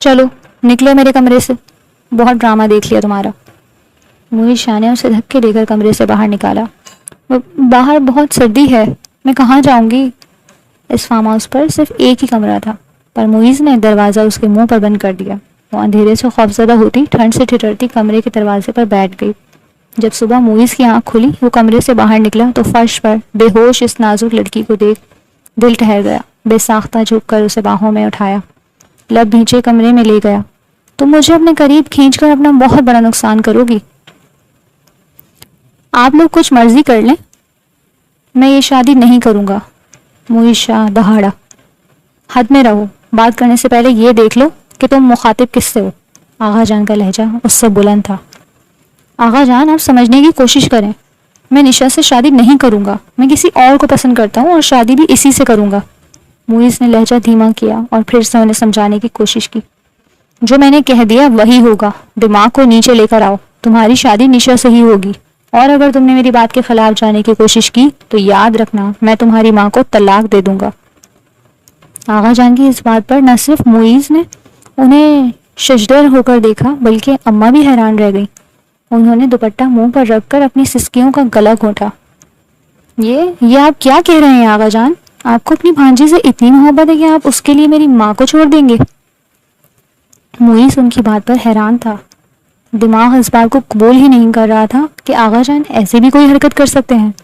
चलो निकलो मेरे कमरे से, बहुत ड्रामा देख लिया तुम्हारा। मुईज शाह ने उसे धक्के देकर कमरे से बाहर निकाला। बाहर बहुत सर्दी है, मैं कहाँ जाऊंगी। इस फार्म हाउस पर सिर्फ एक ही कमरा था, पर मुईज ने दरवाज़ा उसके मुंह पर बंद कर दिया। वो अंधेरे से खौफजदा होती ठंड से ठिठुरती कमरे के दरवाजे पर बैठ गई। जब सुबह मुईज की आंख खुली, वो कमरे से बाहर निकला तो फर्श पर बेहोश इस नाजुक लड़की को देख दिल ठहर गया। बेसाख्ता झुककर उसे बाहों में उठाया, लब भींचे कमरे में ले गया। तुम मुझे अपने करीब खींचकर अपना बहुत बड़ा नुकसान करोगी। आप लोग कुछ मर्जी कर लें, मैं ये शादी नहीं करूंगा। मुईज शाह दहाड़ा। हद में रहो, बात करने से पहले ये देख लो कि तुम मुखातिब किससे हो। आगा जान का लहजा उससे बुलंद था। आगा जान, आप समझने की कोशिश करें, मैं निशा से शादी नहीं करूंगा। मैं किसी और को पसंद करता हूँ और शादी भी इसी से करूंगा। मुईज ने लहजा धीमा किया और फिर से उन्हें समझाने की कोशिश की। जो मैंने कह दिया वही होगा, दिमाग को नीचे लेकर आओ। तुम्हारी शादी निशा से ही होगी, और अगर तुमने मेरी बात के खिलाफ जाने की कोशिश की तो याद रखना, मैं तुम्हारी माँ को तलाक दे दूंगा। आगा जान की इस बात पर न सिर्फ मुईज ने उन्हें शजदर होकर देखा, बल्कि अम्मा भी हैरान रह गई। उन्होंने दुपट्टा मुंह पर रखकर अपनी सिसकियों का गला घोंटा। ये आप क्या कह रहे हैं आगा जान? आपको अपनी भांजी से इतनी मोहब्बत है कि आप उसके लिए मेरी माँ को छोड़ देंगे? मुईज उनकी बात पर हैरान था। दिमाग इस बात को कबूल ही नहीं कर रहा था कि आगा जान ऐसे भी कोई हरकत कर सकते हैं।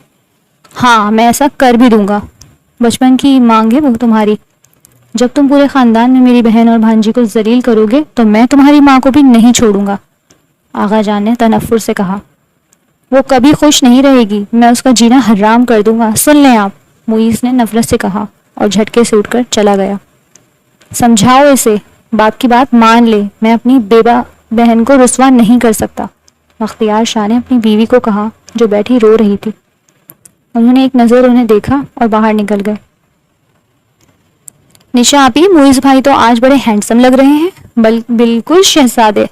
हाँ, मैं ऐसा कर भी दूंगा। बचपन की मांग है वो तुम्हारी। जब तुम पूरे खानदान में मेरी बहन और भांजी को जलील करोगे तो मैं तुम्हारी माँ को भी नहीं छोड़ूंगा। आगा जान ने तनफ्फुर से कहा। वो कभी खुश नहीं रहेगी, मैं उसका जीना हराम कर दूंगा, सुन लें आप। मुईज ने नफरत से कहा और झटके से उठकर चला गया। समझाओ इसे, बाप की बात मान ले, मैं अपनी बेबा बहन को रुसवा नहीं कर सकता। बख्तियार शाह ने अपनी बीवी को कहा, जो बैठी रो रही थी। उन्होंने एक नज़र उन्हें देखा और बाहर निकल गए। निशा आपी, मुईज भाई तो आज बड़े हैंडसम लग रहे हैं, बिल्कुल शहजादे।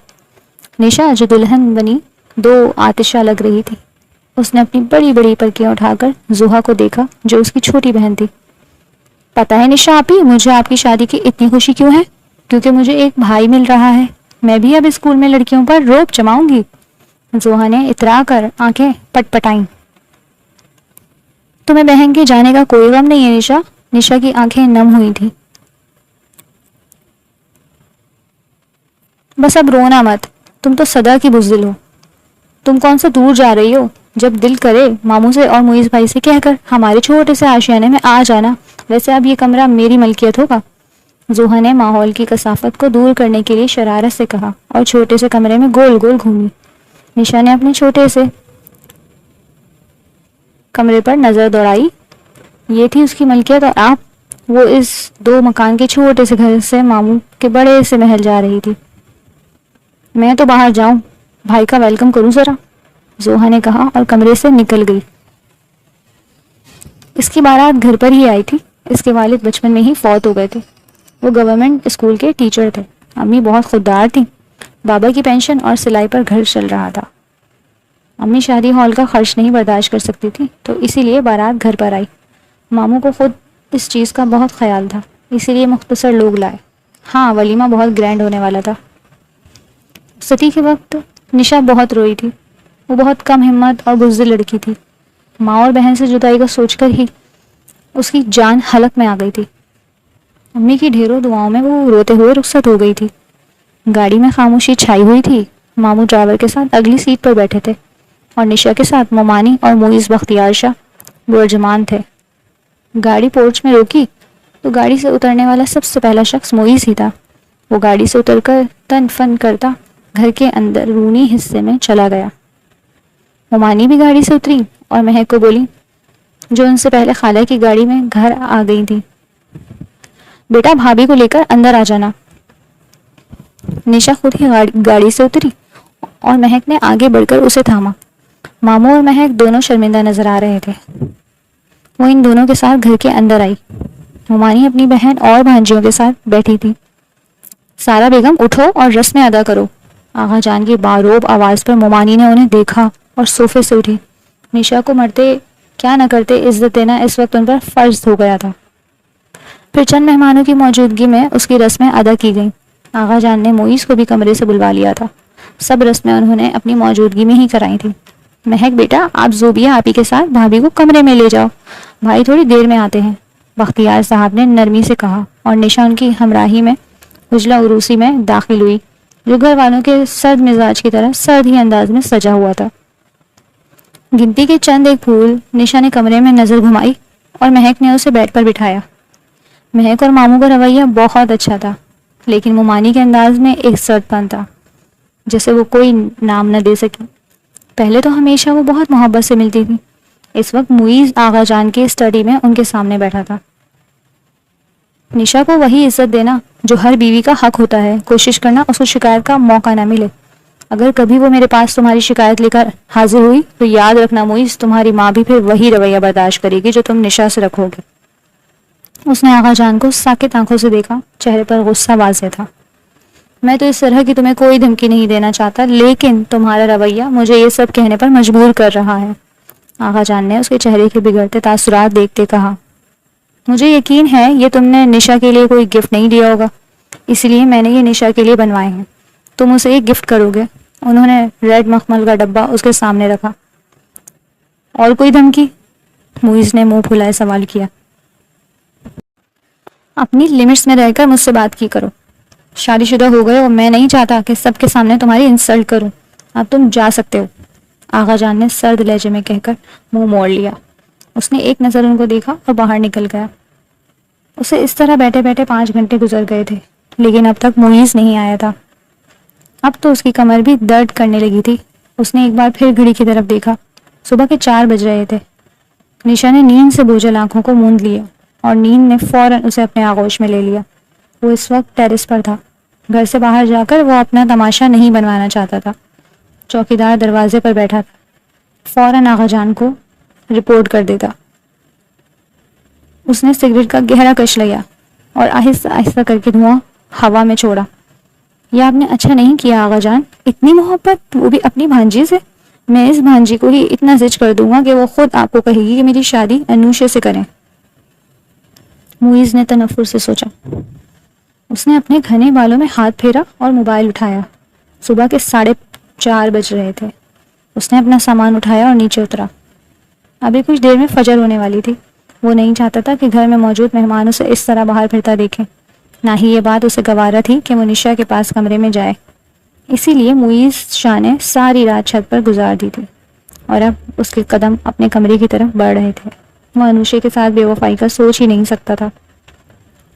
निशा जो दुल्हन बनी 2 आतिशा लग रही थी। उसने अपनी बड़ी बड़ी पलकियां उठाकर जुहा को देखा, जो उसकी छोटी बहन थी। पता है निशा आपी, मुझे आपकी शादी की इतनी खुशी क्यों है? क्योंकि मुझे एक भाई मिल रहा है। मैं भी अब स्कूल में लड़कियों पर रोब जमाऊंगी। जुहा ने इतरा कर आंखें पटपटाई। तुम्हें बहन के जाने का कोई गम नहीं है निशा? निशा की आंखें नम हुई थी। बस अब रोना मत, तुम तो सदा की बुज़दिल हो। तुम कौन सा दूर जा रही हो? जब दिल करे मामू से और मुईज भाई से कहकर हमारे छोटे से आशियाने में आ जाना। वैसे अब ये कमरा मेरी मलकियत होगा। जुहा ने माहौल की कसाफत को दूर करने के लिए शरारत से कहा और छोटे से कमरे में गोल गोल घूमी। निशा ने अपने छोटे से कमरे पर नजर दौड़ाई। ये थी उसकी मलकियत और आप? वो इस 2 मकान के छोटे से घर से मामू के बड़े से महल जा रही थी। मैं तो बाहर जाऊं, भाई का वेलकम करूं जरा, जोहा ने कहा और कमरे से निकल गई। इसकी बारात घर पर ही आई थी। इसके वालिद बचपन में ही फौत हो गए थे। वो गवर्नमेंट स्कूल के टीचर थे। अम्मी बहुत खुददार थी। बाबा की पेंशन और सिलाई पर घर चल रहा था। अम्मी शादी हॉल का खर्च नहीं बर्दाश्त कर सकती थी, तो इसीलिए बारात घर पर आई। मामू को खुद इस चीज़ का बहुत ख्याल था, इसीलिए मुख्तसर लोग लाए। हाँ, वलीमा बहुत ग्रैंड होने वाला था। सती के वक्त निशा बहुत रोई थी। वो बहुत कम हिम्मत और बुज़दिल लड़की थी। माँ और बहन से जुदाई का सोचकर ही उसकी जान हलक में आ गई थी। अम्मी की ढेरों दुआओं में वो रोते हुए रुखसत हो गई थी। गाड़ी में खामोशी छाई हुई थी। मामू ड्राइवर के साथ अगली सीट पर बैठे थे और निशा के साथ मोमानी और मुईज बख्तियार शाह बुर्जमान थे। गाड़ी पोर्च में रोकी तो गाड़ी से उतरने वाला सबसे पहला शख्स मुईज ही था। वो गाड़ी से उतरकर तन फन करता घर के अंदर रूनी हिस्से में चला गया। मोमानी भी गाड़ी से उतरी और महक को बोली, जो उनसे पहले खाला की गाड़ी में घर आ गई थी, बेटा भाभी को लेकर अंदर आ जाना। निशा खुद ही गाड़ी से उतरी और महक ने आगे बढ़कर उसे थामा। मामू और महक दोनों शर्मिंदा नजर आ रहे थे। वो इन दोनों के साथ घर के अंदर आई। मोमानी अपनी बहन और भांजियों के साथ बैठी थी। सारा बेगम उठो और रस्में अदा करो। आगा जान की बारोब आवाज पर मोमानी ने उन्हें देखा और सोफे से उठी। निशा को मरते क्या न करते इज्जत देना इस वक्त उन पर फर्ज हो गया था। फिर चंद मेहमानों की मौजूदगी में उसकी रस्में अदा की गईं। आगा जान ने मुईस को भी कमरे से बुलवा लिया था। सब रस्में उन्होंने अपनी मौजूदगी में ही कराई थी। महक बेटा, आप ज़ोबिया आपी के साथ भाभी को कमरे में ले जाओ, भाई थोड़ी देर में आते हैं, बख्तियार साहब ने नरमी से कहा और निशा उनकी हमराही में उजला उरूसी में दाखिल हुई, जो घर वालों के सर्द मिजाज की तरह सर्द ही अंदाज में सजा हुआ था। गिनती के चंद एक फूल निशा ने कमरे में नजर घुमाई और महक ने उसे बेड पर बिठाया। महक और मामू का रवैया बहुत अच्छा था, लेकिन मुमानी के अंदाज में एक सर्दपन था जैसे वो कोई नाम न दे सकी। पहले तो हमेशा वो बहुत मोहब्बत से मिलती थी। इस वक्त मुईज आगा जान के स्टडी में उनके सामने बैठा था। निशा को वही इज्जत देना जो हर बीवी का हक होता है, कोशिश करना उसको शिकायत का मौका ना मिले। अगर कभी वो मेरे पास तुम्हारी शिकायत लेकर हाजिर हुई तो याद रखना मुईज, तुम्हारी माँ भी फिर वही रवैया बर्दाश्त करेगी जो तुम निशा से रखोगे। उसने आगा जान को साकित आंखों से देखा, चेहरे पर गुस्सा वाज़ेह था। मैं तो इस तरह की तुम्हें कोई धमकी नहीं देना चाहता, लेकिन तुम्हारा रवैया मुझे ये सब कहने पर मजबूर कर रहा है। आगा जान ने उसके चेहरे के बिगड़ते तासुरात देखते कहा, मुझे यकीन है ये तुमने निशा के लिए कोई गिफ्ट नहीं दिया होगा, इसलिए मैंने ये निशा के लिए बनवाए हैं। तुम उसे एक गिफ्ट करोगे। उन्होंने रेड मखमल का डब्बा उसके सामने रखा। और कोई धमकी? मुइज ने मुंह फुलाए सवाल किया। अपनी लिमिट्स में रहकर मुझसे बात की करो। शादीशुदा हो गए और मैं नहीं चाहता कि सबके सामने तुम्हारी इंसल्ट करूं। अब तुम जा सकते हो, आगा जान ने सर्द लहजे में कहकर मुंह मोड़ लिया। उसने एक नज़र उनको देखा और बाहर निकल गया। उसे इस तरह बैठे बैठे 5 घंटे गुजर गए थे, लेकिन अब तक मुईज नहीं आया था। अब तो उसकी कमर भी दर्द करने लगी थी। उसने एक बार फिर घड़ी की तरफ देखा। सुबह के 4 बज रहे थे। निशा ने नींद से बोझल आंखों को मूंद लिया और नींद ने फौरन उसे अपने आगोश में ले लिया। वो इस वक्त टेरेस पर था। घर से बाहर जाकर वो अपना तमाशा नहीं बनवाना चाहता था। चौकीदार दरवाजे पर बैठा था, फौरन आगा जान को रिपोर्ट कर देता। उसने सिगरेट का गहरा कश लिया और आहिस्ता आहिस्ता करके धुआं हवा में छोड़ा। यह आपने अच्छा नहीं किया आगा जान, इतनी मोहब्बत, वो भी अपनी भांजी से। मैं इस भांजी को ही इतना जिच कर दूंगा कि वो खुद आपको कहेगी कि मेरी शादी अनूशे से करें। मुईज ने तनफ्फुर से सोचा। उसने अपने घने बालों में हाथ फेरा और मोबाइल उठाया। सुबह के 4:30 बज रहे थे। उसने अपना सामान उठाया और नीचे उतरा। अभी कुछ देर में फजर होने वाली थी। वो नहीं चाहता था कि घर में मौजूद मेहमान उसे इस तरह बाहर फिरता देखें। ना ही ये बात उसे गवारा थी कि वो निशा के पास कमरे में जाए। इसीलिए मुईज शाह ने सारी रात छत पर गुजार दी थी और अब उसके कदम अपने कमरे की तरफ बढ़ रहे थे। वह अनुशे के साथ बेवफाई का सोच ही नहीं सकता था।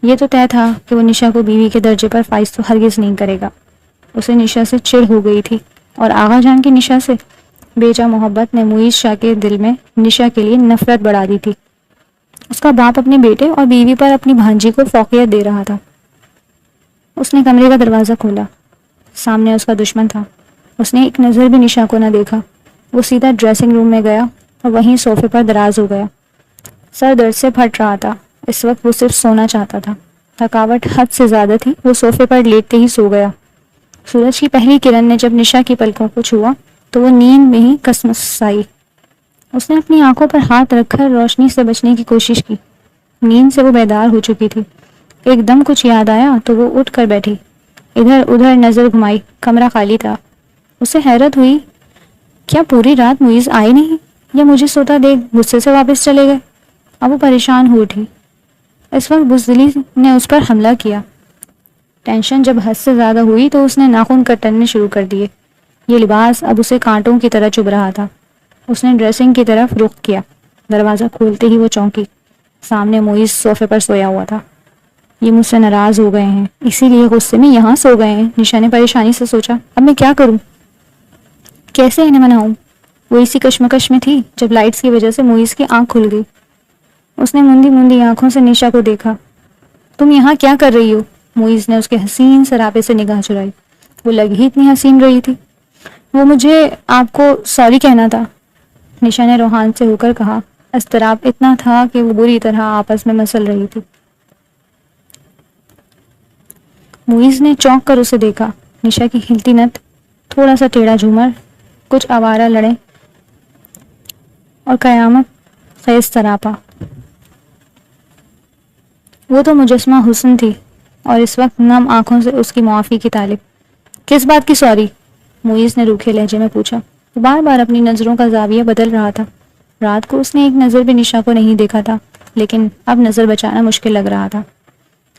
ये तो तय था कि वो निशा को बीवी के दर्जे पर फाइज तो हरगिज नहीं करेगा। उसे निशा से चिढ़ हो गई थी और आगा जान की निशा से बेजा मोहब्बत ने मुईज शाह के दिल में निशा के लिए नफरत बढ़ा दी थी। उसका बाप अपने बेटे और बीवी पर अपनी भांजी को फौकियत दे रहा था। उसने कमरे का दरवाज़ा खोला। सामने उसका दुश्मन था। उसने एक नज़र भी निशा को न देखा। वो सीधा ड्रेसिंग रूम में गया और वहीं सोफे पर दराज हो गया। सर दर्द से फट रहा था। इस वक्त वो सिर्फ सोना चाहता था। थकावट हद से ज़्यादा थी। वो सोफे पर लेटते ही सो गया। सूरज की पहली किरण ने जब निशा की पलकों को छुआ तो वो नींद में ही कसमसाई। उसने अपनी आंखों पर हाथ रखकर रोशनी से बचने की कोशिश की। नींद से वो बेदार हो चुकी थी। एकदम कुछ याद आया तो वो उठ कर बैठी। इधर उधर नजर घुमाई। कमरा खाली था। उसे हैरत हुई, क्या पूरी रात मुईज आई नहीं या मुझे सोता देख गुस्से से वापस चले गए। अब वो परेशान हो उठी। इस वक्त बुज़दिली ने उस पर हमला किया। टेंशन जब हद से ज़्यादा हुई तो उसने नाखून कतरने शुरू कर दिए। ये लिबास अब उसे कांटों की तरह चुभ रहा था। उसने ड्रेसिंग की तरफ रुख किया। दरवाज़ा खोलते ही वो चौंकी। सामने मुईज सोफे पर सोया हुआ था। ये मुझसे नाराज़ हो गए हैं, इसीलिए गुस्से में यहाँ सो गए हैं। निशा ने परेशानी से सोचा, अब मैं क्या करूँ, कैसे इन्हें मनाऊँ। वो इसी कश्मकश में थी जब लाइट्स की वजह से मुईज की आंख खुल गई। उसने मुंदी मुंदी आंखों से निशा को देखा। तुम यहाँ क्या कर रही हो? मुईज ने उसके हसीन सरापे से निगाह चुराई। वो लग ही इतनी हसीन रही थी। वो मुझे आपको सॉरी कहना था, निशा ने रूहान से होकर कहा। इस्तराब इतना था कि वो बुरी तरह आपस में मसल रही थी। मुईज ने चौंक कर उसे देखा। निशा की हिलती नथ, थोड़ा सा टेढ़ा झूमर, कुछ आवारा लड़े और कयामत खेज सरापा। वो तो मुजस्मा हुस्न थी, और इस वक्त नम आंखों से उसकी मुआफ़ी की तालिब। किस बात की सॉरी? मुईज़ ने रूखे लहजे में पूछा। वो बार बार अपनी नज़रों का जाविया बदल रहा था। रात को उसने एक नज़र भी निशा को नहीं देखा था, लेकिन अब नज़र बचाना मुश्किल लग रहा था।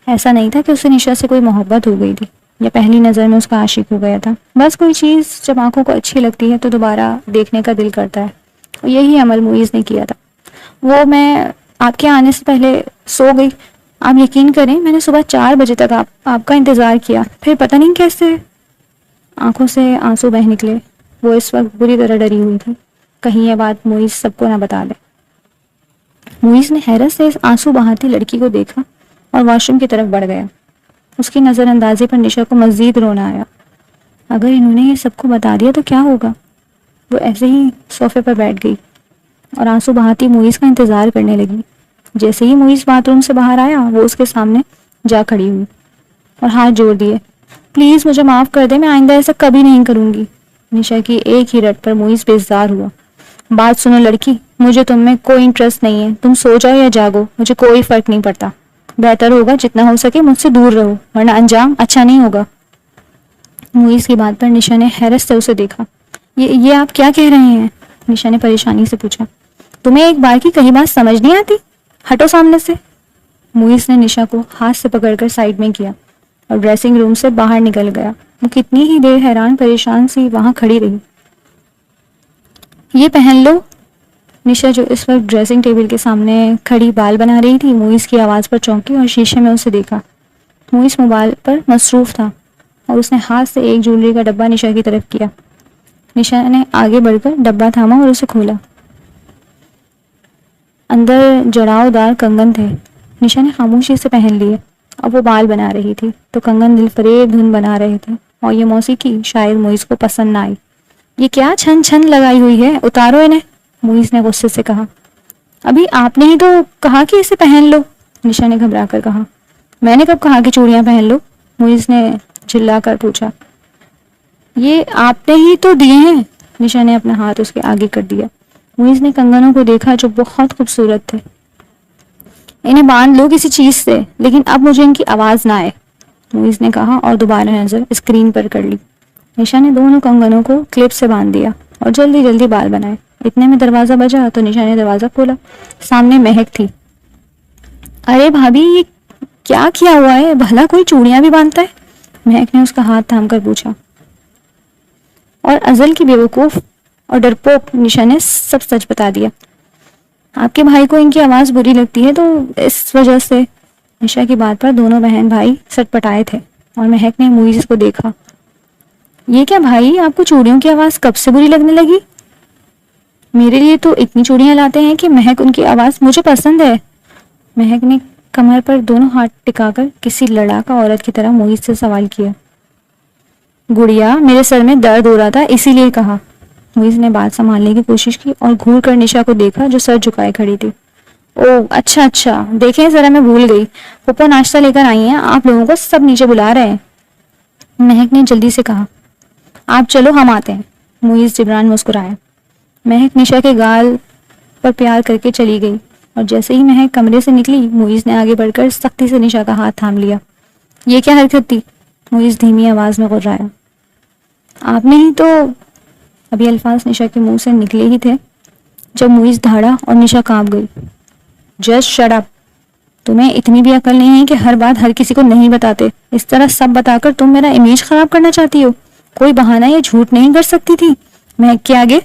ऐसा नहीं था कि उसे निशा से कोई मोहब्बत हो गई थी या पहली नज़र में उसका आशिक हो गया था। बस कोई चीज़ जब आंखों को अच्छी लगती है तो दोबारा देखने का दिल करता है। और यही अमल मुईज़ ने किया था। वो मैं आपके आने से पहले सो गई। आप यकीन करें, मैंने सुबह 4 बजे तक आपका इंतज़ार किया। फिर पता नहीं कैसे आंखों से आंसू बह निकले। वो इस वक्त बुरी तरह डरी हुई थी, कहीं ये बात मुईज़ सबको ना बता दे। मुईज़ ने हैरत से इस आंसू बहाती लड़की को देखा और वॉशरूम की तरफ बढ़ गया। उसकी नज़रअंदाजी पर निशा को मज़ीद रोना आया। अगर इन्होंने ये सबको बता दिया तो क्या होगा? वो ऐसे ही सोफे पर बैठ गई और आंसू बहाती मुईज़ का इंतज़ार करने लगी। जैसे ही मुईज़ बाथरूम से बाहर आया, वो उसके सामने जा खड़ी हुई और हाथ जोड़ दिए। प्लीज़ मुझे माफ़ कर दे, मैं आइंदा ऐसा कभी नहीं करूँगी। निशा की एक ही रट पर मुईज़ बेजार हुआ। बात सुनो लड़की, मुझे तुम में कोई इंटरेस्ट नहीं है। तुम सो जाओ या जागो, मुझे कोई फ़र्क नहीं पड़ता। बेहतर होगा जितना हो सके मुझसे दूर रहो, वरना अंजाम अच्छा नहीं होगा। मुईज़ की बात पर निशा ने हैरत से उसे देखा। ये आप क्या कह रहे हैं? निशा ने परेशानी से पूछा। तुम्हें एक बार की कही बात समझ नहीं आती? हटो सामने से। मुईज़ ने निशा को हाथ से पकड़कर साइड में किया और ड्रेसिंग रूम से बाहर निकल गया। वो कितनी ही देर हैरान परेशान सी वहां खड़ी रही। ये पहन लो। निशा, जो इस वक्त ड्रेसिंग टेबल के सामने खड़ी बाल बना रही थी, मुईज़ की आवाज़ पर चौंकी और शीशे में उसे देखा। मुईज़ मोबाइल पर मसरूफ था और उसने हाथ से एक ज्वेलरी का डब्बा निशा की तरफ किया। निशा ने आगे बढ़कर डब्बा थामा और उसे खोला। अंदर जड़ावदार कंगन थे। निशा ने खामोशी से पहन लिए। अब वो बाल बना रही थी तो कंगन दिलफरेब धुन बना रहे थे और ये मौसीकी शायद मुईज़ को पसंद ना आई। ये क्या छन छन लगाई हुई है, उतारो इन्हें, मुईज़ ने गुस्से से कहा। अभी आपने ही तो कहा कि इसे पहन लो, निशा ने घबरा कर कहा। मैंने कब कहा कि चूड़ियां पहन लो? मुईज़ ने चिल्ला कर पूछा। ये आपने ही तो दिए हैं। निशा ने अपना हाथ उसके आगे कर दिया। मुईज़ ने कंगनों को देखा जो बहुत खूबसूरत थे। इन्हें बांध लो किसी चीज से, लेकिन अब मुझे इनकी आवाज ना आए, मुईज़ ने कहा और दोबारा नजर स्क्रीन पर कर ली। निशा ने दोनों कंगनों को क्लिप से बांध दिया और जल्दी जल्दी बाल बनाए। इतने में दरवाजा बजा तो निशा ने दरवाजा खोला। सामने महक थी। अरे भाभी, ये क्या किया हुआ है? भला कोई चूड़ियां भी बांधता है? महक ने उसका हाथ थाम कर पूछा। और अजल की बेवकूफ और डरपोक निशा ने सब सच बता दिया। आपके भाई को इनकी आवाज बुरी लगती है तो इस वजह से। निशा की बात पर दोनों बहन भाई सटपटाए थे और महक ने मुईज़ को देखा। ये क्या भाई, आपको चूड़ियों की आवाज कब से बुरी लगने लगी? मेरे लिए तो इतनी चूड़ियां लाते हैं कि महक उनकी आवाज मुझे पसंद है। महक ने कमर पर दोनों हाथ टिकाकर किसी लड़ाका औरत की तरह मुईज़ से सवाल किया। गुड़िया, मेरे सर में दर्द हो रहा था इसीलिए कहा। मुईज़ ने बात संभालने की कोशिश की और घूर कर निशा को देखा जो सर झुकाए खड़ी थी। ओह अच्छा अच्छा, देखें जरा, मैं भूल गई। पप्पा नाश्ता लेकर आई हैं, आप लोगों को सब नीचे बुला रहे हैं। महक ने जल्दी से कहा। आप चलो, हम आते हैं। मुईज़ जिब्रान मुस्कुराया। महक निशा के गाल पर प्यार करके चली गई और जैसे ही महक कमरे से निकली, मुईज़ ने आगे बढ़कर सख्ती से निशा का हाथ थाम लिया। ये क्या हरकत थी? मुईज़ धीमी आवाज में गुर्राया। आपने ही तो। अभी अल्फाज निशा के मुंह से निकले ही थे जब मुईज़ धाड़ा और निशा कांप गई। Just shut up. तुम्हें इतनी भी अकल नहीं है कि हर बात हर किसी को नहीं बताते। इस तरह सब बताकर तुम मेरा इमेज खराब करना चाहती हो। कोई बहाना या झूठ नहीं कर सकती थी महक के आगे।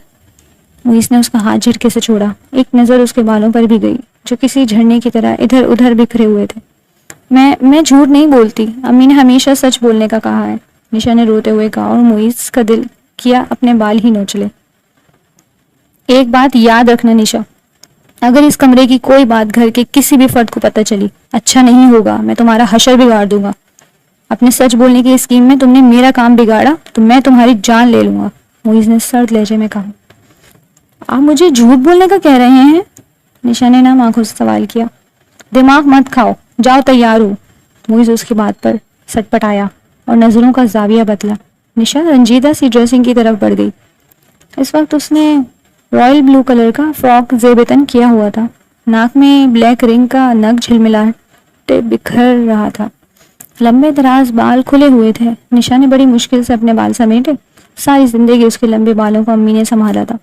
मुईज़ ने उसका हाथ झटके से छोड़ा। एक नज़र उसके बालों पर भी गई जो किसी झरने की तरह इधर उधर बिखरे हुए थे। मैं झूठ नहीं बोलती, अम्मी ने हमेशा सच बोलने का कहा है, निशा ने रोते हुए कहा और मुईज़ का दिल किया अपने बाल ही नोच ले। एक बात याद रखना निशा, अगर इस कमरे की कोई बात घर के किसी भी फर्द को पता चली, अच्छा नहीं होगा। मैं तुम्हारा हशर बिगाड़ दूंगा। अपने सच बोलने की स्कीम में तुमने मेरा काम बिगाड़ा तो मैं तुम्हारी जान ले लूंगा, मुईज़ ने सर्द लहजे में कहा। आप मुझे झूठ बोलने का कह रहे हैं? निशा ने नाम आंखों से सवाल किया। दिमाग मत खाओ, जाओ तैयार हो। मुईज़ उसकी बात पर सटपटाया और नजरों का जाविया बदला। निशा रंजीदा सी ड्रेसिंग की तरफ बढ़ गई। इस वक्त उसने रॉयल ब्लू कलर का फ्रॉक जेबेतन किया हुआ था। नाक में ब्लैक रिंग का नग झिलमिलाते बिखर रहा था। लंबे दराज बाल खुले हुए थे। निशा ने बड़ी मुश्किल से अपने बाल समेटे। सारी जिंदगी उसके लंबे बालों को अम्मी ने संभाला था,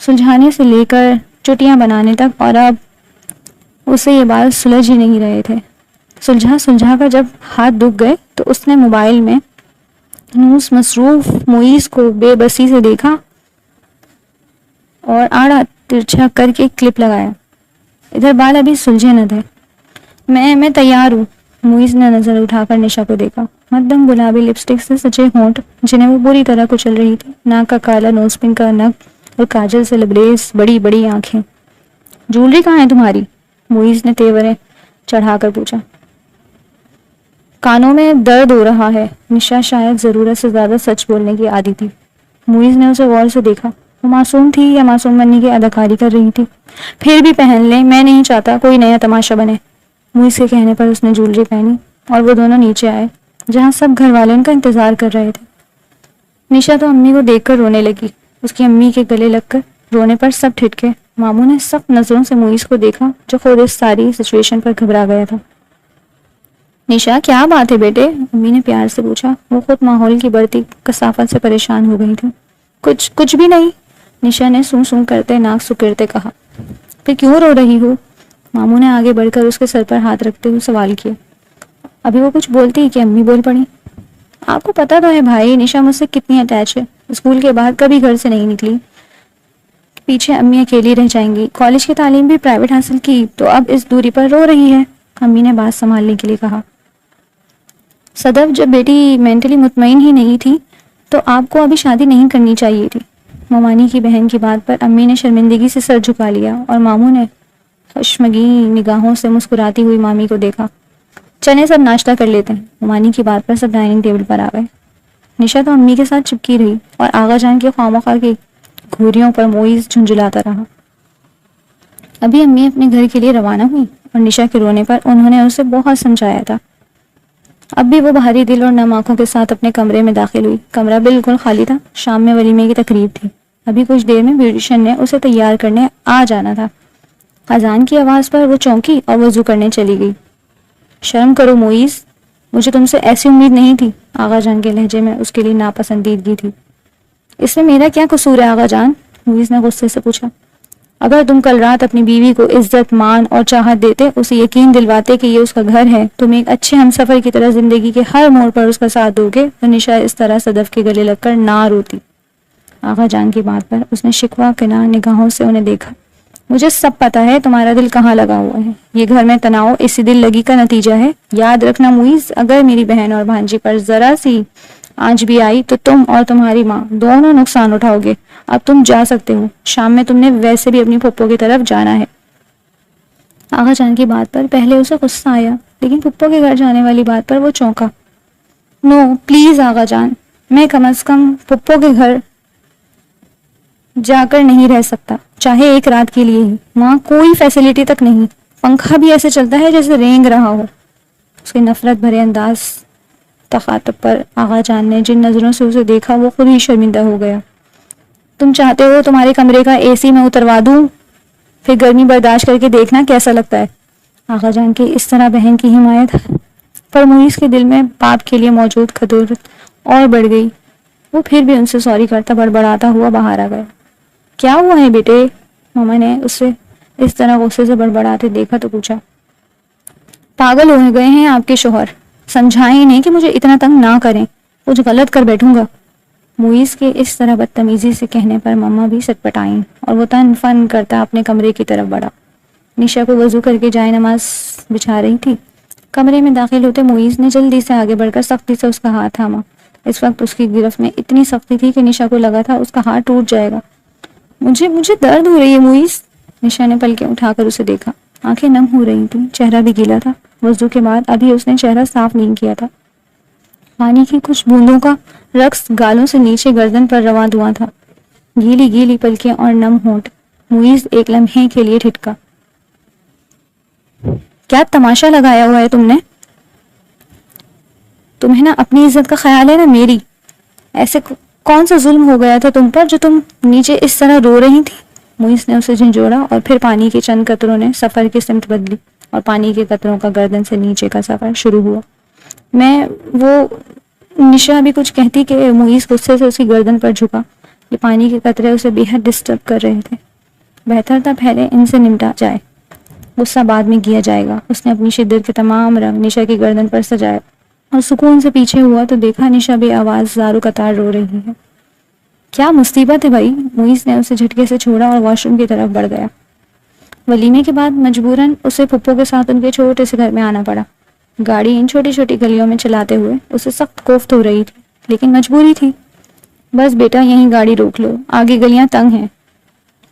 सुलझाने से लेकर चुटियां बनाने तक, और अब उसे ये बाल सुलझ ही नहीं रहे थे। सुलझा सुलझा कर जब हाथ दुख गए तो उसने मोबाइल में नूस मसरूफ मुईज को बेबसी से देखा और आड़ा तिरछा करके क्लिप लगाया। इधर बाल अभी सुलझे न थे। मैं तैयार हूँ। मुईज ने नजर उठाकर निशा को देखा। मध्यम गुलाबी लिपस्टिक से सजे होंठ जिन्हें वो बुरी तरह कुचल रही थी, नाक का काला नोज पिन का नक और काजल से लबरेज बड़ी बड़ी आंखें। ज्वेलरी कहाँ है तुम्हारी? मुईज ने तेवरें चढ़ाकर पूछा। कानों में दर्द हो रहा है। निशा शायद जरूरत से ज्यादा सच बोलने की आदी थी। मुईज ने उसे गौर से देखा। वो मासूम थी या मासूम बनने की अदाकारी कर रही थी? फिर भी पहन ले, मैं नहीं चाहता कोई नया तमाशा बने। मुईज के कहने पर उसने ज्वेलरी पहनी और वो दोनों नीचे आए जहाँ सब घर वाले उनका इंतजार कर रहे थे। निशा तो अम्मी को देखकर रोने लगी। उसकी अम्मी के गले लगकर रोने पर सब ठिठके। मामू ने सख्त नजरों से मुईज को देखा जो खुद इस सारी सिचुएशन पर घबरा गया था। निशा क्या बात है बेटे? अम्मी ने प्यार से पूछा। वो खुद माहौल की बढ़ती कसाफत से परेशान हो गई थी। कुछ भी नहीं, निशा ने सूं सूं करते नाक सुकिरते कहा। फिर क्यों रो रही हो? मामू ने आगे बढ़कर उसके सर पर हाथ रखते हुए सवाल किया। अभी वो कुछ बोलती कि अम्मी बोल पड़ी। आपको पता तो है भाई, निशा मुझसे कितनी अटैच है। स्कूल के बाद कभी घर से नहीं निकली। पीछे अम्मी अकेली रह जाएंगी। कॉलेज की तालीम भी प्राइवेट हासिल की तो अब इस दूरी पर रो रही है। अम्मी ने बात संभालने के लिए कहा। सदफ, जब बेटी मेंटली मुतमईन ही नहीं थी तो आपको अभी शादी नहीं करनी चाहिए थी। मोमानी की बहन की बात पर अम्मी ने शर्मिंदगी से सर झुका लिया और मामू ने खशमगीन निगाहों से मुस्कुराती हुई मामी को देखा। चले सब नाश्ता कर लेते हैं। मोमानी की बात पर सब डाइनिंग टेबल पर आ गए। निशा तो अम्मी के साथ चिपकी रही और आगा जान के खामोखा की घूरियों पर मुईज झुंझुलाता रहा। अभी अम्मी अपने घर के लिए रवाना हुई और निशा के रोने पर उन्होंने उसे बहुत समझाया था। अब भी वो भारी दिल और नम आंखों के साथ अपने कमरे में दाखिल हुई। कमरा बिल्कुल खाली था। शाम में वलीमे की तकरीब थी। अभी कुछ देर में ब्यूटिशियन ने उसे तैयार करने आ जाना था। अजान की आवाज पर वो चौंकी और वजू करने चली गई। शर्म करो मुईज, मुझे तुमसे ऐसी उम्मीद नहीं थी। आगा जान के लहजे में उसके लिए नापसंदीदगी थी। इसमें मेरा क्या कसूर है आगा जान? मुईज ने गुस्से से पूछा। अगर तुम कल रात अपनी बीवी को इज्जत, मान और चाहत देते, उसे यकीन दिलवाते कि ये उसका घर है, तुम एक अच्छे हमसफर की तरह जिंदगी के हर मोड़ पर उसका साथ दोगे, तो निशा इस तरह सदफ के गले लगकर ना रोती। आगा जान की बात पर उसने शिकवा के ना निगाहों से उन्हें देखा। मुझे सब पता है तुम्हारा दिल कहाँ लगा हुआ है। ये घर में तनाव इसी दिल लगी का नतीजा है। याद रखना मुईज, अगर मेरी बहन और भांजी पर जरा सी आंच भी आई तो तुम और तुम्हारी माँ दोनों नुकसान उठाओगे। अब तुम जा सकते हो। शाम में तुमने वैसे भी अपनी पुप्पो की तरफ जाना है। आगा जान की बात पर पहले उसे गुस्सा आया, लेकिन पुप्पो के घर जाने वाली बात पर वो चौंका। नो प्लीज आगा जान, मैं कम से कम पुप्पो के घर जाकर नहीं रह सकता, चाहे एक रात के लिए ही। वहाँ कोई फैसिलिटी तक नहीं। पंखा भी ऐसे चलता है जैसे रेंग रहा हो। उसके नफरत भरे अंदाज तखातब पर आगा जान ने जिन नजरों से उसे देखा वो खुद ही शर्मिंदा हो गया। तुम चाहते हो तुम्हारे कमरे का एसी में उतरवा दूं, फिर गर्मी बर्दाश्त करके देखना कैसा लगता है। आगा जान की इस तरह बहन की हिमायत पर मुईज के दिल में बाप के लिए मौजूद खदूरत और बढ़ गई। वो फिर भी उनसे सॉरी करता बड़बड़ाता हुआ बाहर आ गया। क्या हुआ है बेटे? मामा ने उसे इस तरह गुस्से से बड़बड़ाते देखा तो पूछा। पागल हो गए हैं आपके शोहर, समझाएं इन्हें कि मुझे इतना तंग ना करें, कुछ गलत कर बैठूंगा। मुईज के इस तरह बदतमीजी से कहने पर मम्मा भी सटपटाई और वो तन फन करता अपने कमरे की तरफ बढ़ा। निशा को वजू करके जाए नमाज बिछा रही थी। कमरे में दाखिल होते मुईज ने जल्दी से आगे बढ़कर सख्ती से उसका हाथ थामा। इस वक्त उसकी गिरफ्त में इतनी सख्ती थी कि निशा को लगा था उसका हाथ टूट जाएगा। मुझे दर्द हो रही है मुईज। निशा ने पलकें उठाकर उसे देखा। आंखें नम हो रही थी, चेहरा भी गीला था। वजू के बाद अभी उसने चेहरा साफ नहीं किया था। पानी की कुछ बूंदों का रक्स गालों से नीचे गर्दन पर रवा हुआ था। गीली गीली पलकें और नम होंठ। मुईज एक लम्हे के लिए ठिठका। क्या तमाशा लगाया हुआ है तुमने? तुम्हें ना अपनी इज्जत का ख्याल है ना मेरी। ऐसे कौन सा जुल्म हो गया था तुम पर जो तुम नीचे इस तरह रो रही थी? मुईज ने उसे झंझोड़ा और फिर पानी के चंद कतरों ने सफर की सिमत बदली और पानी के कतरों का गर्दन से नीचे का सफर शुरू हुआ। मैं वो निशा अभी कुछ कहती कि मुईस गुस्से से उसकी गर्दन पर झुका। ये पानी के कतरे उसे बेहद डिस्टर्ब कर रहे थे। बेहतर था पहले इनसे निपटा जाए, गुस्सा बाद में किया जाएगा। उसने अपनी शिद्दत के तमाम रंग निशा की गर्दन पर सजाए और सुकून से पीछे हुआ तो देखा निशा बेआवाज ज़ारो कतार रो रही है। क्या मुसीबत है भाई? मुईस ने उसे झटके से छोड़ा और वॉशरूम की तरफ बढ़ गया। वलीमे के बाद मजबूरन उसे पुप्पो के साथ उनके छोटे से घर में आना पड़ा। गाड़ी इन छोटी छोटी गलियों में चलाते हुए उसे सख्त कोफ्त हो रही थी, लेकिन मजबूरी थी। बस बेटा यहीं गाड़ी रोक लो, आगे गलियां तंग हैं।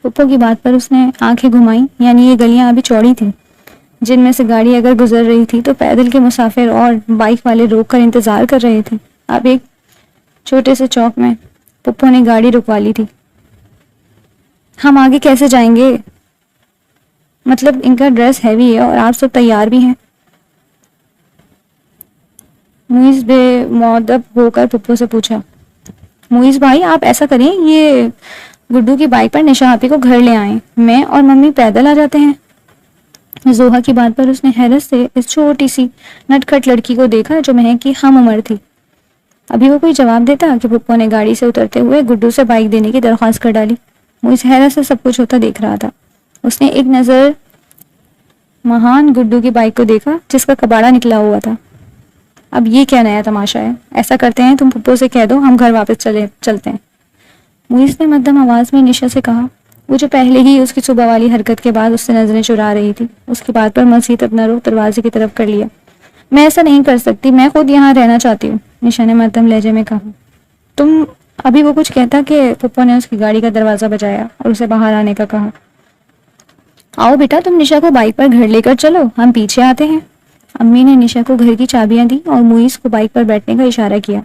पुप्पो की बात पर उसने आंखें घुमाई, यानी ये गलियां अभी चौड़ी थी, जिनमें से गाड़ी अगर गुजर रही थी तो पैदल के मुसाफिर और बाइक वाले रोक कर इंतजार कर रहे थे। अब एक छोटे से चौक में पुप्पो ने गाड़ी रुकवा ली थी। हम आगे कैसे जाएंगे? मतलब इनका ड्रेस हैवी है और आप सब तैयार भी हैं। मुइज बेमौदब होकर पुप्पो से पूछा। मुइज भाई आप ऐसा करें, ये गुड्डू की बाइक पर निशा आपी को घर ले आए, मैं और मम्मी पैदल आ जाते हैं। जोहा की बात पर उसने हैरत से इस छोटी सी नटखट लड़की को देखा जो महक की हम उम्र थी। अभी वो कोई जवाब देता कि पुप्पो ने गाड़ी से उतरते हुए गुड्डू से बाइक देने की दरख्वास्त कर डाली। मुइज हैरत से सब कुछ होता देख रहा था। उसने एक नजर महान गुड्डू की बाइक को देखा जिसका कबाड़ा निकला हुआ था। अब ये क्या नया तमाशा है? ऐसा करते हैं, तुम पुप्पो से कह दो हम घर वापस चलते हैं। मुइज ने मध्यम आवाज में निशा से कहा, वो जो पहले ही उसकी सुबह वाली हरकत के बाद उससे नजरें चुरा रही थी। उसकी बात पर मजीद अपना रुख दरवाजे की तरफ कर लिया। मैं ऐसा नहीं कर सकती, मैं खुद यहाँ रहना चाहती हूँ, निशा ने मध्यम लहजे में कहा। तुम अभी वो कुछ कहता कि पुप्पो ने उसकी गाड़ी का दरवाजा बजाया और उसे बाहर आने का कहा। आओ बेटा, तुम निशा को बाइक पर घर लेकर चलो, हम पीछे आते हैं। अम्मी ने निशा को घर की चाबियां दी और मुइज को बाइक पर बैठने का इशारा किया।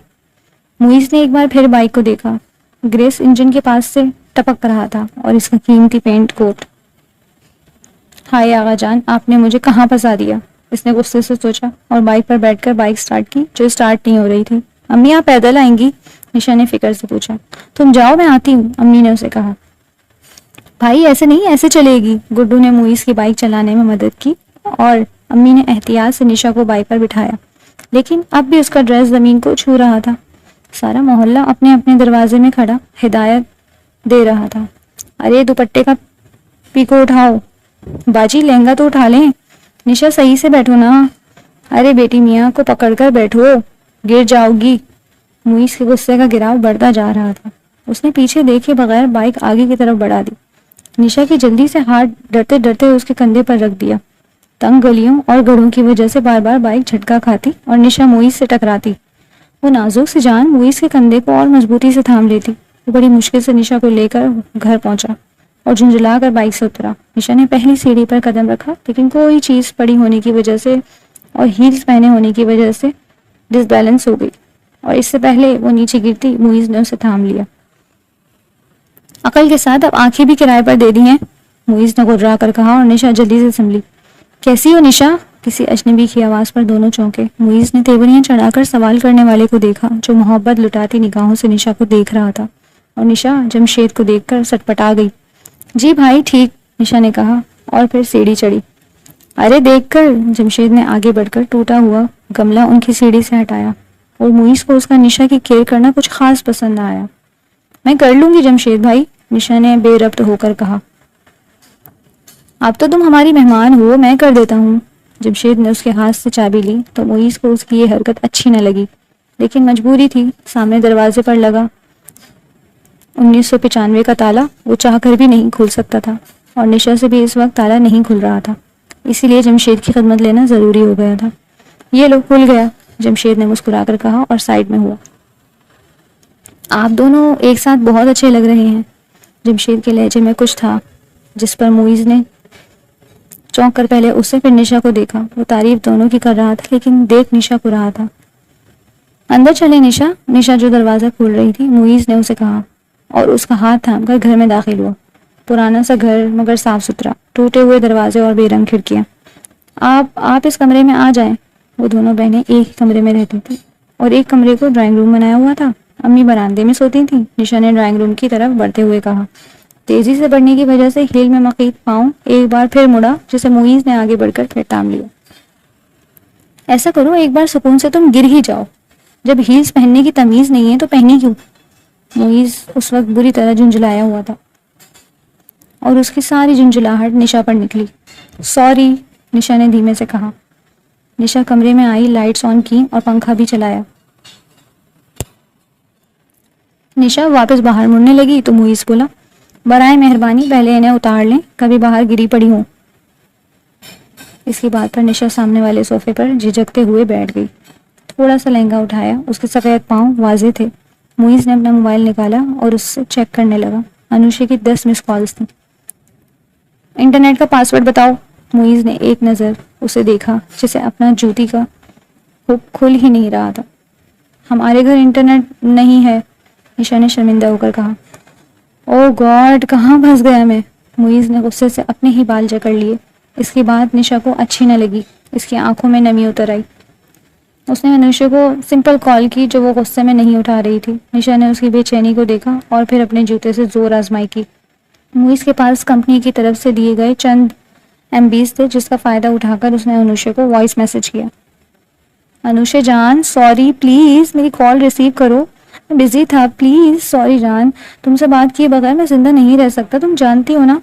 मुइज ने एक बार फिर बाइक को देखा। ग्रेस इंजन के पास से टपक रहा था और इसका कीमती पेंट कोट। हाय आगा जान, आपने मुझे कहाँ फंसा दिया, इसने गुस्से से सोचा और बाइक पर बैठकर बाइक स्टार्ट की जो स्टार्ट नहीं हो रही थी। अम्मी आप पैदल आएंगी? निशा ने फिक्र से पूछा। तुम जाओ, मैं आती हूँ, अम्मी ने उसे कहा। भाई ऐसे नहीं, ऐसे चलेगी। गुड्डू ने मुइज की बाइक चलाने में मदद की और अम्मी ने एहतियात से निशा को बाइक पर बिठाया, लेकिन अब भी उसका ड्रेस जमीन को छू रहा था। सारा मोहल्ला अपने अपने दरवाजे में खड़ा हिदायत दे रहा था। अरे दुपट्टे का पीको उठाओ, बाजी लहंगा तो उठा लें, निशा सही से बैठो ना, अरे बेटी मियाँ को पकड़कर बैठो, गिर जाओगी। मुइज के गुस्से का गिराव बढ़ता जा रहा था। उसने पीछे देखे बगैर बाइक आगे की तरफ बढ़ा दी। निशा की जल्दी से हाथ डरते डरते उसके कंधे पर रख दिया। तंग गलियों और गढ़ों की वजह से बार बार बाइक झटका खाती और निशा मुइज से टकराती। वो नाजुक सी जान मुइज के कंधे को और मजबूती से थाम लेती। वो बड़ी मुश्किल से निशा को लेकर घर पहुंचा और झुंझला कर बाइक से उतरा। निशा ने पहली सीढ़ी पर कदम रखा, लेकिन कोई चीज पड़ी होने की वजह से और हील्स पहने होने की वजह से डिसबैलेंस हो गई और इससे पहले वो नीचे गिरती मुइज ने उसे थाम लिया। अकल के साथ अब आंखें भी किराए पर दे दी हैं, मुइज ने गुर्रा कर कहा और निशा जल्दी से संभली। कैसी हो निशा? किसी अजनबी की आवाज पर दोनों चौंके। मुइज ने तेवरियां चढ़ाकर सवाल करने वाले को देखा जो मोहब्बत लुटाती निगाहों से निशा को देख रहा था और निशा जमशेद को देखकर सटपटा गई। जी भाई ठीक, निशा ने कहा और फिर सीढ़ी चढ़ी। अरे देखकर, जमशेद ने आगे बढ़कर टूटा हुआ गमला उनकी सीढ़ी से हटाया और मुइज को उसका निशा की केयर करना कुछ खास पसंद न आया। मैं कर लूंगी जमशेद भाई, निशा ने बेरब्त होकर कहा। अब तो तुम हमारी मेहमान हो, मैं कर देता हूँ। जमशेद ने उसके हाथ से चाबी ली तो मुइज को उसकी ये हरकत अच्छी न लगी, लेकिन मजबूरी थी। सामने दरवाजे पर लगा 1995 का ताला वो चाहकर भी नहीं खोल सकता था और निशा से भी इस वक्त ताला नहीं खुल रहा था, इसीलिए जमशेद की खिदमत लेना जरूरी हो गया था। ये लो खुल गया, जमशेद ने मुस्कुराकर कहा और साइड में हुआ। आप दोनों एक साथ बहुत अच्छे लग रहे हैं। जमशेद के लहजे में कुछ था जिस पर मुइज ने चौंक कर पहले उससे फिर निशा को देखा। वो तारीफ दोनों की कर रहा था, लेकिन देख निशा को रहा था। अंदर चले निशा, निशा जो दरवाजा खोल रही थी, मुइज ने उसे कहा और उसका हाथ थाम कर घर में दाखिल हुआ। पुराना सा घर मगर साफ सुथरा, टूटे हुए दरवाजे और बेरंग खिड़कियां। आप इस कमरे में आ जाएं। वो दोनों बहनें एक ही कमरे में रहती थी और एक कमरे को ड्राइंग रूम बनाया हुआ था। अम्मी बरामदे में सोती थी। निशा ने ड्राइंग रूम की तरफ बढ़ते हुए कहा। तेजी से बढ़ने की वजह से हील में मकीद पाँव एक बार फिर मुड़ा, जिसे मुइज ने आगे बढ़कर फिर थाम लिया। ऐसा करो एक बार सुकून से तुम गिर ही जाओ, जब हील्स पहनने की तमीज नहीं है तो पहनी क्यों। मुईज उस वक्त बुरी तरह झुंझलाया हुआ था और उसकी सारी झुंझलाहट निशा पर निकली। सॉरी, निशा ने धीमे से कहा। निशा कमरे में आई, लाइट्स ऑन की और पंखा भी चलाया। निशा वापस बाहर मुड़ने लगी तो मुईज बोला, बराए मेहरबानी पहले इन्हें उतार लें, कभी बाहर गिरी पड़ी हूं। इसकी बात पर निशा सामने वाले सोफे पर झिझकते हुए बैठ गई। थोड़ा सा लहंगा उठाया, उसके सफ़ेद पांव वाजे थे। मुईज ने अपना मोबाइल निकाला और उससे चेक करने लगा। अनुषा की 10 मिस कॉल्स थी। इंटरनेट का पासवर्ड बताओ। मुईज ने एक नज़र उसे देखा जिसे अपना जूती का हुक खुल ही नहीं रहा था। हमारे घर इंटरनेट नहीं है, निशा ने शर्मिंदा होकर कहा। ओह गॉड, कहाँ फंस गया मैं। मुईज ने गुस्से से अपने ही बाल जकड़ लिए। इसकी बात निशा को अच्छी न लगी। इसकी आंखों में नमी उतर आई। उसने अनुषा को सिंपल कॉल की जो वो गुस्से में नहीं उठा रही थी। निशा ने उसकी बेचैनी को देखा और फिर अपने जूते से जोर आजमाई की। मुईज के पास कंपनी की तरफ से दिए गए चंद MBs थे जिसका फ़ायदा उठाकर उसने अनुषा को वॉइस मैसेज किया। अनुषा जान, सॉरी, प्लीज़ मेरी कॉल रिसीव करो, मैं बिजी था, प्लीज़। सॉरी जान, तुमसे बात किए बगैर मैं जिंदा नहीं रह सकता, तुम जानती हो ना।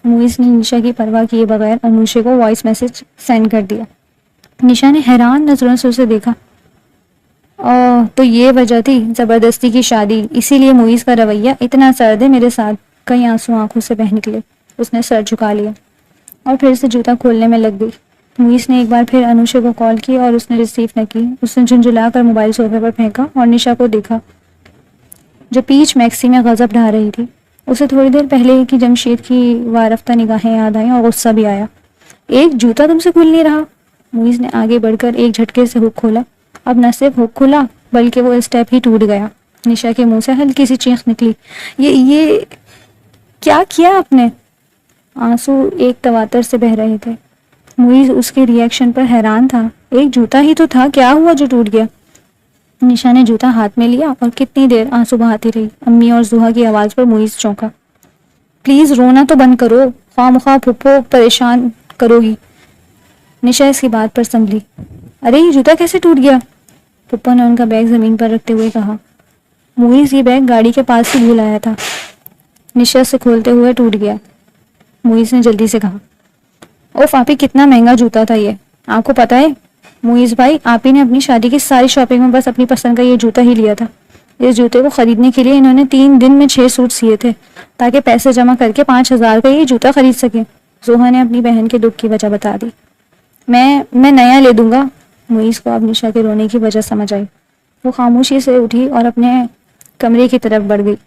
मुईज ने निशा की परवाह किए बगैर अनुषा को वॉइस मैसेज सेंड कर दिया। निशा ने हैरान नजरों से उसे देखा। ओह, तो ये वजह थी जबरदस्ती की शादी, इसीलिए मुईज का रवैया इतना सर्द है मेरे साथ। कई आंसू आंखों से बह निकले। उसने सर झुका लिया और फिर से जूता खोलने में लग गई। मुईज ने एक बार फिर अनुषा को कॉल की और उसने रिसीव न की। उसने झुंझुला कर मोबाइल सोफे पर फेंका और निशा को देखा जो पीच मैक्सी में गजब ढा रही थी। उसे थोड़ी देर पहले की जमशेद की वारफ्ता निगाहें याद आई और गुस्सा भी आया। एक जूता तुमसे खुल नहीं रहा। मुईज ने आगे बढ़कर एक झटके से हुक खोला। अब न सिर्फ हुक खुला बल्कि वो स्टेप ही टूट गया। निशा के मुंह से हल्की सी चीख निकली। ये क्या किया आपने। आंसू एक तवातर से बह रहे थे। मुईज उसके रिएक्शन पर हैरान था। एक जूता ही तो था, क्या हुआ जो टूट गया। निशा ने जूता हाथ में लिया और कितनी देर आंसू बहाती रही। अम्मी और जुहा की आवाज पर मुईज चौंका। प्लीज रोना तो बंद करो, ख्वामख्वाह फुप्पो परेशान करोगी। निशा इसकी बात पर संभली। अरे ये जूता कैसे टूट गया। पुप्पा ने उनका बैग जमीन पर रखते हुए कहा। मुईज ये बैग गाड़ी के पास ही भूल आया था, निशा से खोलते हुए टूट गया। मुईज ने जल्दी से कहा। ओफ आपी, कितना महंगा जूता था ये, आपको पता है। मुईज भाई, आप ही ने अपनी शादी की सारी शॉपिंग में बस अपनी पसंद का ये जूता ही लिया था। इस जूते को खरीदने के लिए इन्होंने 3 दिन में 6 सूट सिए थे ताकि पैसे जमा करके 5,000 का ये जूता खरीद सके। जोहा ने अपनी बहन के दुख की वजह बता दी। मैं नया ले दूंगा। मुईज को अब निशा के रोने की वजह समझ आई। वो खामोशी से उठी और अपने कमरे की तरफ बढ़ गई।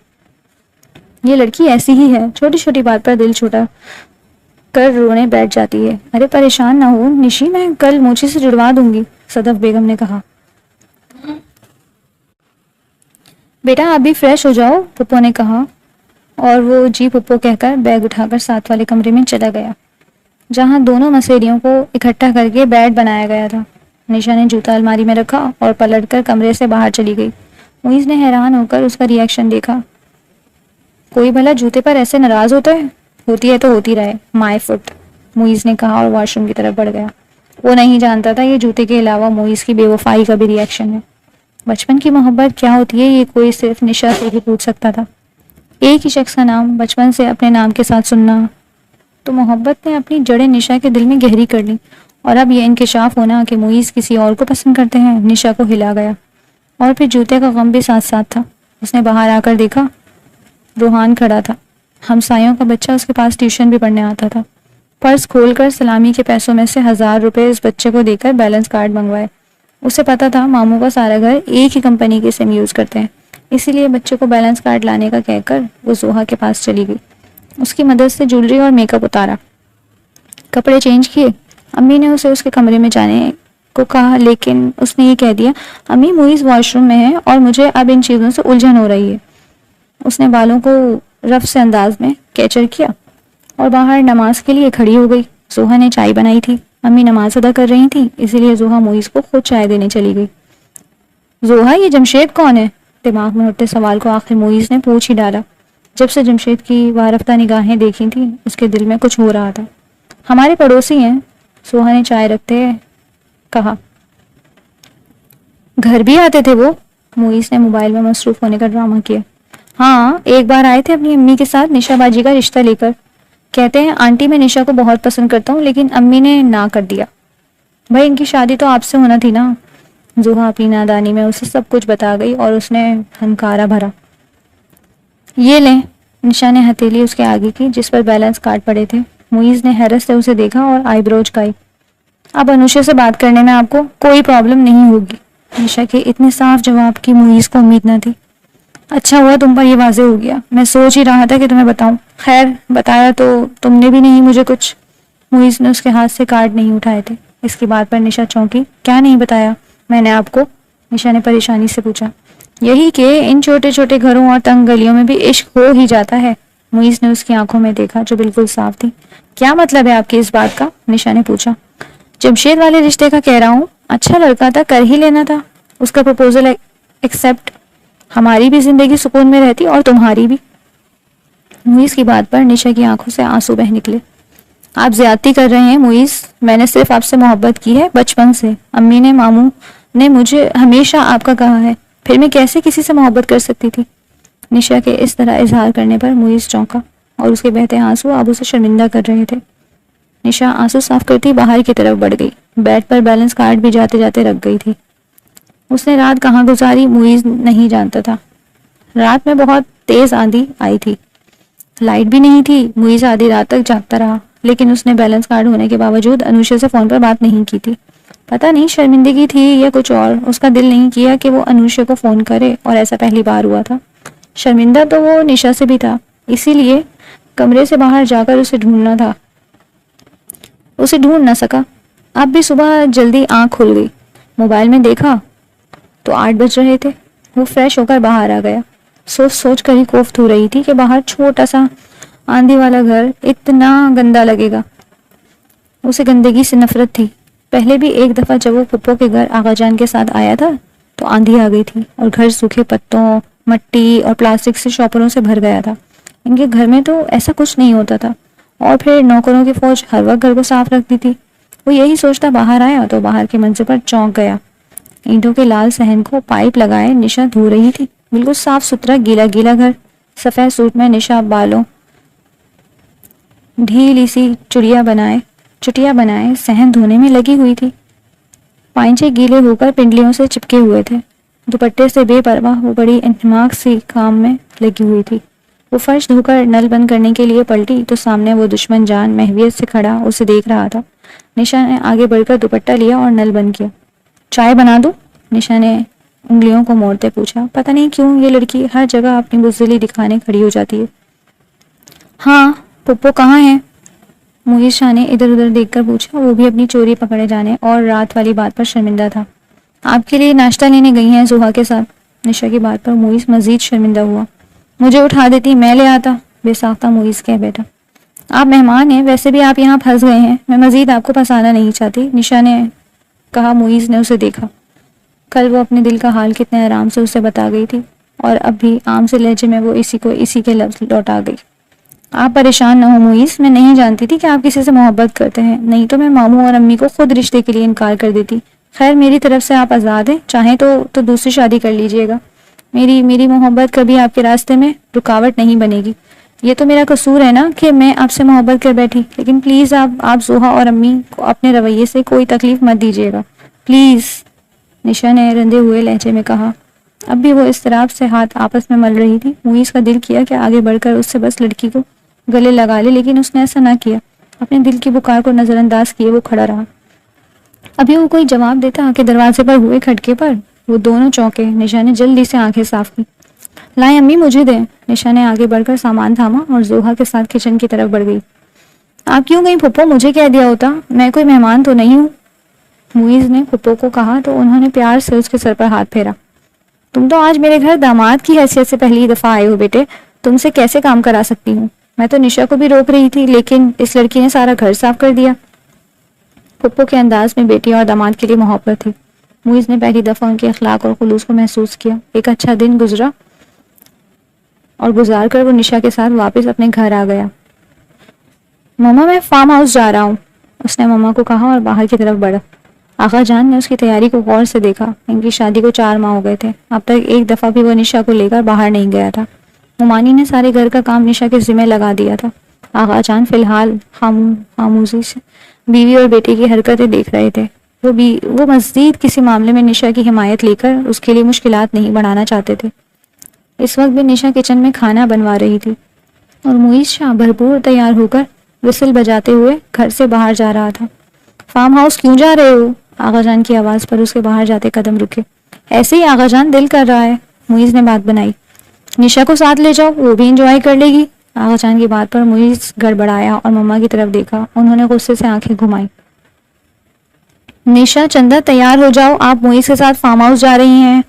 ये लड़की ऐसी ही है, छोटी छोटी बात पर दिल छोटा कर रोने बैठ जाती है। अरे परेशान ना हो निशी, मैं कल मोची से जुड़वा दूंगी, सदफ बेगम ने कहा। बेटा आप भी फ्रेश हो जाओ, पुप्पो ने कहा और वो जी पुप्पो कहकर बैग उठाकर साथ वाले कमरे में चला गया जहां दोनों मसेरियों को इकट्ठा करके बेड बनाया गया था। निशा ने जूता अलमारी में रखा और पलटकर कमरे से बाहर चली गई। मुईज ने हैरान होकर उसका रिएक्शन देखा। कोई भला जूते पर ऐसे नाराज होता है? होती है तो होती रहे, माय फुट, मुईज ने कहा और वॉशरूम की तरफ बढ़ गया। वो नहीं जानता था ये जूते के अलावा मुईज की बेवफाई का भी रिएक्शन है। बचपन की मोहब्बत क्या होती है ये कोई सिर्फ निशा से ही पूछ सकता था। एक ही शख्स का नाम बचपन से अपने नाम के साथ सुनना। तो मोहब्बत ने अपनी जड़ें निशा के दिल में गहरी कर ली और अब ये इंकिशाफ होना कि मुईज किसी और को पसंद करते हैं निशा को हिला गया। और फिर जूते का गम भी साथ साथ था। उसने बाहर आकर देखा, रूहान खड़ा था। हमसायों का बच्चा उसके पास ट्यूशन भी पढ़ने आता था। पर्स खोलकर सलामी के पैसों में से 1000 रुपए इस बच्चे को देकर बैलेंस कार्ड मंगवाए। उसे पता था मामू का सारा घर एक ही कंपनी के सिम यूज करते हैं, इसीलिए बच्चे को बैलेंस कार्ड लाने का कहकर वो जोहा के पास चली गई। उसकी मदद से ज्वेलरी और मेकअप उतारा, कपड़े चेंज किए। अम्मी ने उसे उसके कमरे में जाने को कहा लेकिन उसने ये कह दिया, अम्मी मुईज वॉशरूम में है और मुझे अब इन चीज़ों से उलझन हो रही है। उसने बालों को रफ से अंदाज में कैचर किया और बाहर नमाज के लिए खड़ी हो गई। जोहा ने चाय बनाई थी। अम्मी नमाज अदा कर रही थी, इसीलिए जोहा मुईज को खुद चाय देने चली गई। जोहा, ये जमशेद कौन है? दिमाग में उठते सवाल को आखिर मुईज ने पूछ ही डाला। जब से जमशेद की वारफ्ता निगाहें देखी थी उसके दिल में कुछ हो रहा था। हमारे पड़ोसी हैं। जोहा ने चाय रखते कहा। घर भी आते थे वो? मुईस ने मोबाइल में मसरूफ होने का ड्रामा किया। हाँ, एक बार आए थे अपनी अम्मी के साथ निशा बाजी का रिश्ता लेकर। कहते हैं आंटी मैं निशा को बहुत पसंद करता हूँ, लेकिन अम्मी ने ना कर दिया। भाई इनकी शादी तो आपसे होना थी ना। जुहा अपनी नादानी में उसे सब कुछ बता गई और उसने हंकारा भरा। ये लें। निशा ने हथेली उसके आगे की जिस पर बैलेंस कार्ड पड़े थे। मुईज ने हैरत से उसे देखा और आईब्रोज काई। अब अनुषा से बात करने में आपको कोई प्रॉब्लम नहीं होगी। निशा के इतने साफ जवाब की मुईज को उम्मीद न थी। अच्छा हुआ तुम पर ये वाजे हो गया, मैं सोच ही रहा था कि तुम्हें बताऊं। खैर बताया तो तुमने भी नहीं मुझे कुछ। मुईज ने उसके हाथ से कार्ड नहीं उठाए थे। इसकी बात पर निशा चौंकी। क्या नहीं बताया मैंने आपको? निशा ने परेशानी से पूछा। यही कि इन छोटे छोटे घरों और तंग गलियों में भी इश्क हो ही जाता है। मुईज ने उसकी आंखों में देखा जो बिल्कुल साफ थी। क्या मतलब है आपकी इस बात का? निशा ने पूछा। जमशेद वाले रिश्ते का कह रहा हूँ। अच्छा लड़का था, कर ही लेना था। उसका प्रपोजल एक्सेप्ट, हमारी भी जिंदगी सुकून में रहती और तुम्हारी भी। मुईज की बात पर निशा की आंखों से आंसू बह निकले। आप ज्यादती कर रहे हैं मुईज, मैंने सिर्फ आपसे मोहब्बत की है बचपन से। अम्मी ने, मामू ने मुझे हमेशा आपका कहा है, फिर मैं कैसे किसी से मोहब्बत कर सकती थी? निशा के इस तरह इजहार करने पर मुईज चौंका और उसके बहते आंसू अब उसे शर्मिंदा कर रहे थे। निशा आंसू साफ करती बाहर की तरफ बढ़ गई। बेड पर बैलेंस कार्ड भी जाते जाते रख गई थी। उसने रात कहाँ गुजारी मुईज नहीं जानता था। रात में बहुत तेज आंधी आई थी, लाइट भी नहीं थी। मुईज आधी रात तक जागता रहा, लेकिन उसने बैलेंस कार्ड होने के बावजूद अनुषा से फोन पर बात नहीं की थी। पता नहीं शर्मिंदगी थी या कुछ और, उसका दिल नहीं किया कि वो अनुषा को फोन करे और ऐसा पहली बार हुआ था। शर्मिंदा तो वो निशा से भी था, इसीलिए कमरे से बाहर जाकर उसे ढूंढना था। उसे ढूंढ ना सका। अब भी सुबह जल्दी आंख खुल गई। मोबाइल में देखा तो 8 बज रहे थे। वो फ्रेश होकर बाहर आ गया। सोच सोच कर ही कोफ्त हो रही थी कि बाहर छोटा सा आंधी वाला घर इतना गंदा लगेगा। उसे गंदगी से नफरत थी। पहले भी एक दफा जब वो पुप्पो के घर आगाजान के साथ आया था तो आंधी आ गई थी और घर सूखे पत्तों, मट्टी और प्लास्टिक से शॉपरों से भर गया था। इनके घर में तो ऐसा कुछ नहीं होता था। और फिर नौकरों की फौज हर वक्त घर को साफ रखती थी। वो यही सोचता बाहर आया तो बाहर के मंजर पर चौंक गया। ईंटों के लाल सहन को पाइप लगाए निशा धो रही थी। बिल्कुल साफ सुथरा गीला गीला घर। सफेद सूट में निशा बालों ढीली सी चुटिया बनाए सहन धोने में लगी हुई थी। पांचे गीले होकर पिंडलियों से चिपके हुए थे। दुपट्टे से बेपरवाह वो बड़ी इंतमाक सी काम में लगी हुई थी। वो फर्श धोकर नल बंद करने के लिए पलटी तो सामने वो दुश्मन जान महवियत से खड़ा उसे देख रहा था। निशा ने आगे बढ़कर दुपट्टा लिया और नल बंद किया। चाय बना दूं? निशा ने उंगलियों को मोड़ते पूछा। पता नहीं क्यों ये लड़की हर जगह अपनी बुज़दिली दिखाने खड़ी हो जाती है। हाँ, पुप्पो कहाँ है? मुईज शाह ने इधर उधर देखकर पूछा। वो भी अपनी चोरी पकड़े जाने और रात वाली बात पर शर्मिंदा था। आपके लिए नाश्ता लेने गई हैं जुहा के साथ। निशा की बात पर मुईज मजीद शर्मिंदा हुआ। मुझे उठा देती, मैं ले आता। बेसाख्ता मुईज कह बैठा। आप मेहमान हैं, वैसे भी आप यहाँ फंस गए हैं। मैं मजीद आपको फंसाना नहीं चाहती, निशा ने कहा। मुईज ने उसे देखा। कल वो अपने दिल का हाल कितने आराम से उसे बता गई थी और अब भी आम से लहजे में वो इसी के लफ्ज लौटा गई। आप परेशान न हो मुईज, मैं नहीं जानती थी कि आप किसी से मोहब्बत करते हैं, नहीं तो मैं मामू और अम्मी को खुद रिश्ते के लिए इनकार कर देती। खैर मेरी तरफ से आप आज़ाद हैं, चाहें तो दूसरी शादी कर लीजिएगा। मेरी मोहब्बत कभी आपके रास्ते में रुकावट नहीं बनेगी। ये तो मेरा कसूर है ना कि मैं आपसे मोहब्बत कर बैठी, लेकिन प्लीज़ आप जुहा और अम्मी को अपने रवैये से कोई तकलीफ मत दीजिएगा प्लीज़, निशा ने रंधे हुए लहजे में कहा। अब भी वो इस तरह से हाथ आपस में मल रही थी। मुईज का दिल किया कि आगे बढ़कर उससे बस लड़की को गले लगा ले, लेकिन उसने ऐसा ना किया। अपने दिल की पुकार को नजरअंदाज किए वो खड़ा रहा। अभी वो कोई जवाब देता कि दरवाजे पर हुए खटके पर वो दोनों चौंके। निशा ने जल्दी से आंखें साफ की। लाएं अम्मी, मुझे दें। निशा ने आगे बढ़कर सामान थामा और जोहा के साथ किचन की तरफ बढ़ गई। आप क्यों गई फुप्पो, मुझे कह दिया होता, मैं कोई मेहमान तो नहीं हूँ। मुईज ने फुप्पो को कहा तो उन्होंने प्यार से उसके सर पर हाथ फेरा। तुम तो आज मेरे घर दामाद की हैसियत से पहली दफा आए हो बेटे, तुमसे कैसे काम करा सकती हूँ? मैं तो निशा को भी रोक रही थी, लेकिन इस लड़की ने सारा घर साफ कर दिया। फुप्पो के अंदाज में बेटी और दामाद के लिए मोहब्बत थी। मुईज ने पहली दफा उनके अखलाक और खुलूस को महसूस किया। एक अच्छा दिन गुजरा और गुजार कर वो निशा के साथ वापस अपने घर आ गया। मम्मा मैं फार्म हाउस जा रहा हूँ, उसने मम्मा को कहा और बाहर की तरफ बढ़ा। आगा जान ने उसकी तैयारी को गौर से देखा। इनकी शादी को 4 माह हो गए थे। अब तक एक दफा भी वो निशा को लेकर बाहर नहीं गया था। मुमानी ने सारे घर का काम निशा के जिम्मे लगा दिया था। आगा जान फिलहाल खामोशी से बीवी और बेटे की हरकतें देख रहे थे। वो मज़ीद किसी मामले में निशा की हिमायत लेकर उसके लिए मुश्किलात नहीं बढ़ाना चाहते थे। इस वक्त भी निशा किचन में खाना बनवा रही थी और मुईस शाह भरपूर तैयार होकर विसल बजाते हुए घर से बाहर जा रहा था। फार्म हाउस क्यों जा रहे हो? आगाजान की आवाज पर उसके बाहर जाते कदम रुके। ऐसे ही आगाजान, दिल कर रहा है। मुईज ने बात बनाई। निशा को साथ ले जाओ, वो भी इंजॉय कर लेगी। आगाजान की बात पर मुईज गड़बड़ाया और मम्मा की तरफ देखा। उन्होंने गुस्से से आंखें घुमाई। निशा, चंदा, तैयार हो जाओ, आप मुईज के साथ फार्म हाउस जा रही हैं।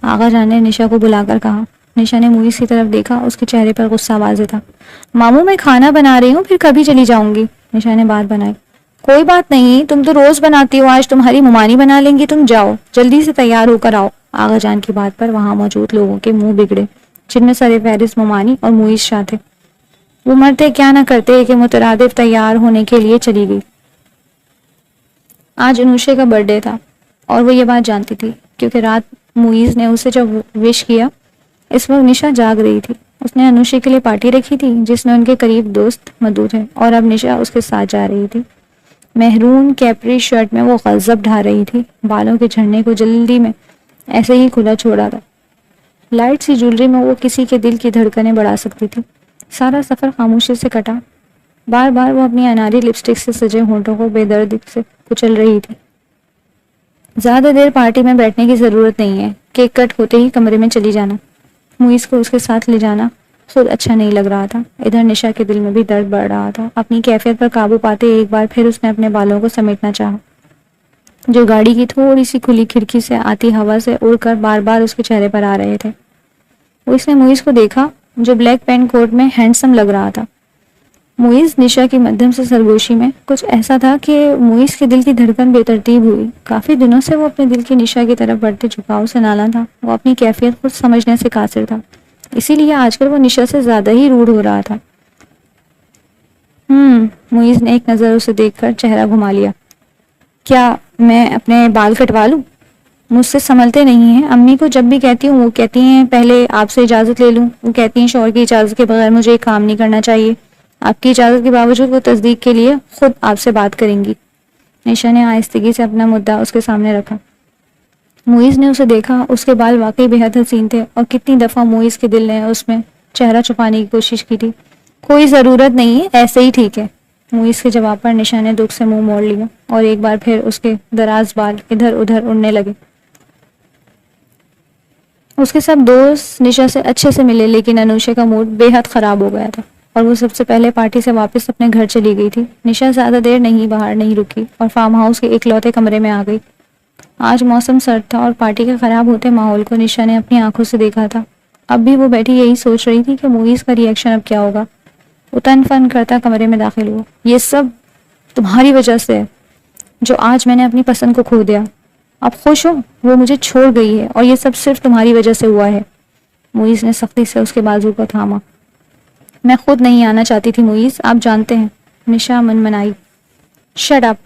आगाजान ने निशा को बुलाकर कहा। निशा ने मुईज की तरफ देखा। उसके चेहरे पर गुस्सा वाज़ेह था। मामू, मैं खाना बना रही हूँ, फिर कभी चली जाऊंगी। निशा ने बात बनाई। कोई बात नहीं, तुम तो रोज बनाती हो, आज तुम्हारी मुमानी बना लेंगी। तुम जाओ, जल्दी से तैयार होकर आओ। आगाजान की बात पर वहां मौजूद लोगों के मुंह बिगड़े, जिनमें सरे फहरिस्त मुमानी और मुईज शाह थे। वो मरते क्या न करते कि मुतरादिफ तैयार होने के लिए चली गई। आज अनुषे का बर्थडे था और वो ये बात जानती थी, क्योंकि रात मुईज ने उसे जब विश किया, इस वक्त निशा जाग रही थी। उसने अनुषे के लिए पार्टी रखी थी जिसमें उनके करीब दोस्त मौजूद थे और अब निशा उसके साथ जा रही थी। मेहरून कैपरी शर्ट में वो गज़ब ढा रही थी। बालों के झड़ने को जल्दी में ऐसे ही खुला छोड़ा था। लाइट सी ज्वेलरी में वो किसी के दिल की धड़कनें बढ़ा सकती थी। सारा सफर खामोशी से कटा। बार बार वो अपनी अनारी लिपस्टिक से सजे होंठों को बेदर्दी से कुचल रही थी। ज्यादा देर पार्टी में बैठने की जरूरत नहीं है। केक कट होते ही कमरे में चली जाना। मुईज को उसके साथ ले जाना खुद अच्छा नहीं लग रहा था। इधर निशा के दिल में भी दर्द बढ़ रहा था। अपनी कैफियत पर काबू पाते एक बार फिर उसने अपने बालों को समेटना चाहा, जो गाड़ी की थोड़ी सी खुली खिड़की से आती हवा से उड़कर बार बार उसके चेहरे पर आ रहे थे। उसने मुईज को देखा, जो ब्लैक पेंट कोट में हैंडसम लग रहा था। मुईज निशा की मध्यम से सरगोशी में कुछ ऐसा था कि मुईज के दिल की धड़कन बेतरतीब हुई। काफी दिनों से वो अपने दिल की निशा की तरफ बढ़ते झुकाव से नाला था। वो अपनी कैफियत खुद समझने से कासिर था, इसीलिए आजकल वो निशा से ज्यादा ही रूड हो रहा था। मुईज ने एक नजर उसे देखकर चेहरा घुमा लिया। क्या मैं अपने बाल कटवा लूं? मुझसे संभलते नहीं हैं। अम्मी को जब भी कहती हूँ वो कहती हैं पहले आपसे इजाजत ले लूं। वो कहती हैं शौहर की इजाजत के बगैर मुझे काम नहीं करना चाहिए। आपकी इजाजत के बावजूद वो तस्दीक के लिए खुद आपसे बात करेंगी। निशा ने आहिस्तगी से अपना मुद्दा उसके सामने रखा। मुईज ने उसे देखा। उसके बाल वाकई बेहद हसीन थे और कितनी दफा मुईज के दिल ने उसमें चेहरा छुपाने की कोशिश की थी। कोई जरूरत नहीं है, ऐसे ही ठीक है। मुईज के जवाब पर निशा ने दुख से मुंह मोड़ लिया और एक बार फिर उसके दराज बाल इधर उधर उड़ने लगे। उसके सब दोस्त निशा से अच्छे से मिले, लेकिन अनुषा का मूड बेहद खराब हो गया था और वो सबसे पहले पार्टी से वापस अपने घर चली गई थी। निशा ज्यादा देर बाहर नहीं रुकी और फार्म हाउस के इकलौते कमरे में आ गई। आज मौसम सर्द था और पार्टी के खराब होते माहौल को निशा ने अपनी आंखों से देखा था। अब भी वो बैठी यही सोच रही थी कि मुईज का रिएक्शन अब क्या होगा। वो तन फन करता कमरे में दाखिल हुआ। ये सब तुम्हारी वजह से है, जो आज मैंने अपनी पसंद को खो दिया। आप खुश हो? वो मुझे छोड़ गई है और ये सब सिर्फ तुम्हारी वजह से हुआ है। मुईज ने सख्ती से उसके बाजू को थामा। मैं खुद नहीं आना चाहती थी मुईज, आप जानते हैं। निशा मनमनाई। शट अप,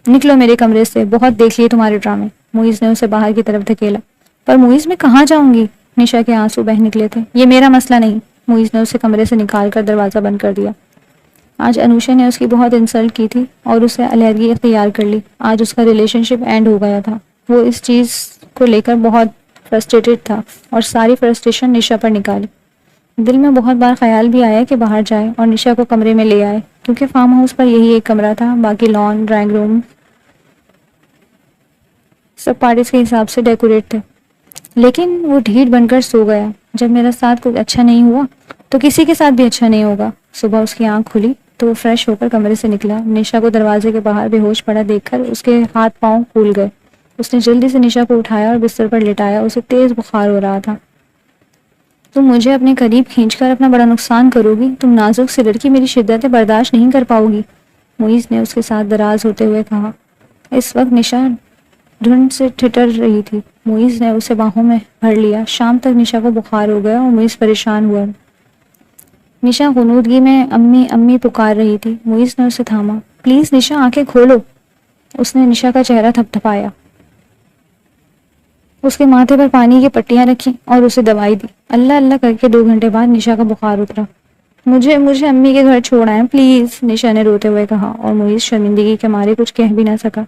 निकलो मेरे कमरे से, बहुत देख लिए तुम्हारे ड्रामे। मुईज ने उसे बाहर की तरफ धकेला। पर मुईज, मैं कहाँ जाऊंगी? निशा के आंसू बह निकले थे। ये मेरा मसला नहीं। मुईज ने उसे कमरे से निकाल कर दरवाजा बंद कर दिया। आज अनुषा ने उसकी बहुत इंसल्ट की थी और उसे अलहदगी इख्तियार कर ली। आज उसका रिलेशनशिप एंड हो गया था। वो इस चीज को लेकर बहुत फ्रस्ट्रेटेड था और सारी फ्रस्ट्रेशन निशा पर निकाली। दिल में बहुत बार ख्याल भी आया कि बाहर जाए और निशा को कमरे में ले आए, क्योंकि फार्म हाउस पर यही एक कमरा था। बाकी लॉन, ड्राइंग रूम सब पार्टीज के हिसाब से डेकोरेट थे। लेकिन वो ढीठ बनकर सो गया। जब मेरा साथ कुछ अच्छा नहीं हुआ तो किसी के साथ भी अच्छा नहीं होगा। सुबह उसकी आंख खुली तो वो फ्रेश होकर कमरे से निकला। निशा को दरवाजे के बाहर बेहोश पड़ा देखकर उसके हाथ पांव फूल गए। उसने जल्दी से निशा को उठाया और बिस्तर पर लिटाया। उसे तेज बुखार हो रहा था। तुम मुझे अपने करीब खींचकर अपना बड़ा नुकसान करोगी। तुम नाजुक सी लड़की मेरी शिद्दतें बर्दाश्त नहीं कर पाओगी, मुईज ने उसके साथ दराज होते हुए कहा। इस वक्त निशा धुंध से ठिठर रही थी। मुईज ने उसे बाहों में भर लिया। शाम तक निशा को बुखार हो गया और मुईज परेशान हुआ। निशा गुनूदगी में अम्मी अम्मी पुकार रही थी। मुईज ने उसे थामा। प्लीज निशा, आंखें खोलो। उसने निशा का चेहरा थपथपाया, उसके माथे पर पानी की पट्टियां रखी और उसे दवाई दी। अल्लाह अल्लाह करके 2 घंटे बाद निशा का बुखार उतरा। मुझे मुझे अम्मी के घर छोड़ आए प्लीज, निशा ने रोते हुए कहा और मुईस शर्मिंदगी के मारे कुछ कह भी ना सका।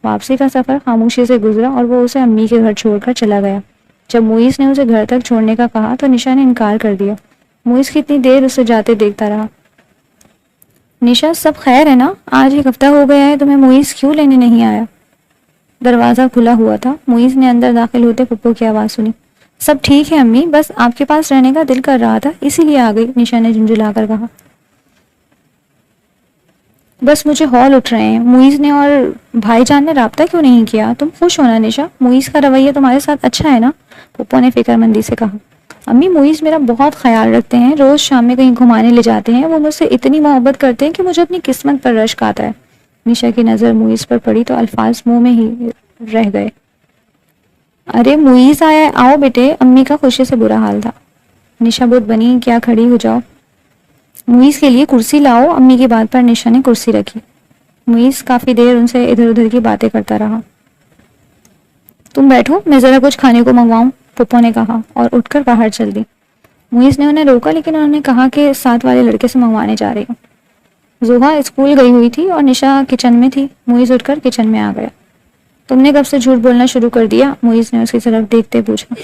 वापसी का सफर खामोशी से गुजरा और वो उसे अम्मी के घर छोड़कर चला गया। जब मुईस ने उसे घर तक छोड़ने का कहा तो निशा ने इनकार कर दिया। मुईस कितनी देर उसे जाते देखता रहा। निशा, सब खैर है ना? आज 1 हफ्ता हो गया है, तुम्हें मुईस क्यों लेने नहीं आया? दरवाजा खुला हुआ था। मुईस ने अंदर दाखिल होते पप्पू की आवाज सुनी। सब ठीक है अम्मी, बस आपके पास रहने का दिल कर रहा था, इसीलिए आ गई, निशा ने झुंझुलाकर कहा। बस मुझे हौल उठ रहे हैं। मुईस ने और भाईजान ने राब्ता क्यों नहीं किया? तुम खुश हो ना निशा? मुईस का रवैया तुम्हारे साथ अच्छा है ना? पप्पू ने फिक्रमंदी से कहा। अम्मी, मुईस मेरा बहुत ख्याल रखते हैं, रोज शाम में कहीं घुमाने ले जाते हैं, वो मुझसे इतनी मोहब्बत करते हैं कि मुझे अपनी किस्मत पर रश्क आता है। निशा की नजर मुईस पर पड़ी तो अल्फाज मुंह में ही रह गए। अरे मुईस आया है, आओ बेटे। अम्मी का खुशी से बुरा हाल था। निशा बुत बनी, क्या खड़ी हो जाओ। मुईस के लिए कुर्सी लाओ। अम्मी की बात पर निशा ने कुर्सी रखी। मुईस काफी देर उनसे इधर उधर की बातें करता रहा। तुम बैठो, मैं जरा कुछ खाने को मंगवाऊं, पप्पू ने कहा और उठकर बाहर चल दी। मुईस ने उन्हें रोका, लेकिन उन्होंने कहा कि साथ वाले लड़के से मंगवाने जा रही हूँ। जुहा स्कूल गई हुई थी और निशा किचन में थी। मुईस उठकर किचन में आ गया। तुमने कब से झूठ बोलना शुरू कर दिया? मुईस ने उसकी तरफ देखते पूछा।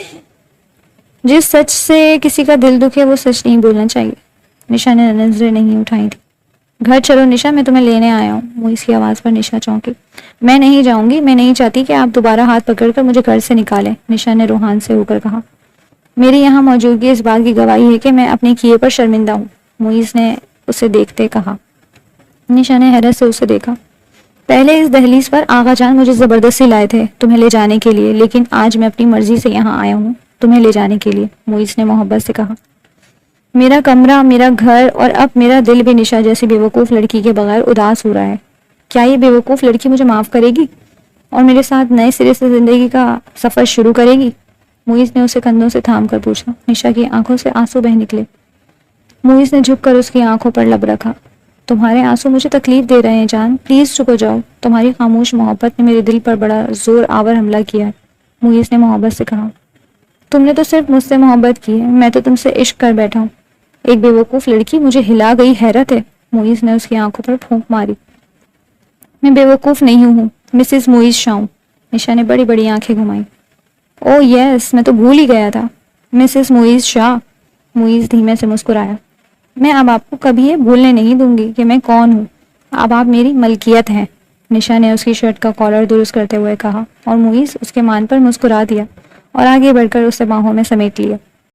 जिस सच से किसी का दिल दुखे वो सच नहीं बोलना चाहिए। निशा ने नजरें नहीं उठाई थी। घर चलो निशा, मैं तुम्हें लेने आया हूँ। मुईस की आवाज पर निशा चौंकी। मैं नहीं जाऊंगी, मैं नहीं चाहती कि आप दोबारा हाथ पकड़कर मुझे घर से निकालें, निशा ने रूहान से होकर कहा। मेरी यहाँ मौजूदगी इस बात की गवाही है कि मैं अपने किए पर शर्मिंदा हूँ, मुईस ने उसे देखते कहा। निशा ने हैरत से उसे देखा। पहले इस दहलीज पर आगा जान मुझे जबरदस्ती लाए थे तुम्हें ले जाने के लिए, लेकिन आज मैं अपनी मर्जी से यहाँ आया हूँ तुम्हें ले जाने के लिए, मुईस ने मोहब्बत से कहा। मेरा कमरा, मेरा घर और अब मेरा दिल भी निशा जैसी बेवकूफ़ लड़की के बगैर उदास हो रहा है। क्या ये बेवकूफ़ लड़की मुझे माफ़ करेगी और मेरे साथ नए सिरे से जिंदगी का सफ़र शुरू करेगी? मुईस ने उसे कंधों से थाम कर पूछा। निशा की आंखों से आंसू बह निकले। मुईस ने झुककर उसकी आंखों पर लब रखा। तुम्हारे आंसू मुझे तकलीफ दे रहे हैं जान, प्लीज चुप हो जाओ। तुम्हारी खामोश मोहब्बत ने मेरे दिल पर बड़ा जोर आवर हमला किया है, मुईस ने मोहब्बत से कहा। तुमने तो सिर्फ मुझसे मोहब्बत की है, मैं तो तुमसे इश्क कर बैठा हूँ। एक बेवकूफ लड़की मुझे हिला गई, हैरत है। मुईस ने उसकी आंखों पर फूंक मारी। मैं बेवकूफ नहीं हूँ, मिसेस मुईस शाह। निशा ने बड़ी बड़ी आंखें घुमाई। ओह यस, मैं तो भूल ही गया था, मिसेस मुईस शाह। मुईस धीमे से मुस्कुराया। मैं अब आपको कभी ये भूलने नहीं दूंगी कि मैं कौन हूँ। अब आप मेरी मलकियत हैं, निशा ने उसकी शर्ट का कॉलर दुरुस्त करते हुए कहा और मुईस उसके मान पर मुस्कुरा दिया और आगे बढ़कर उसे बाहों में समेट लिया।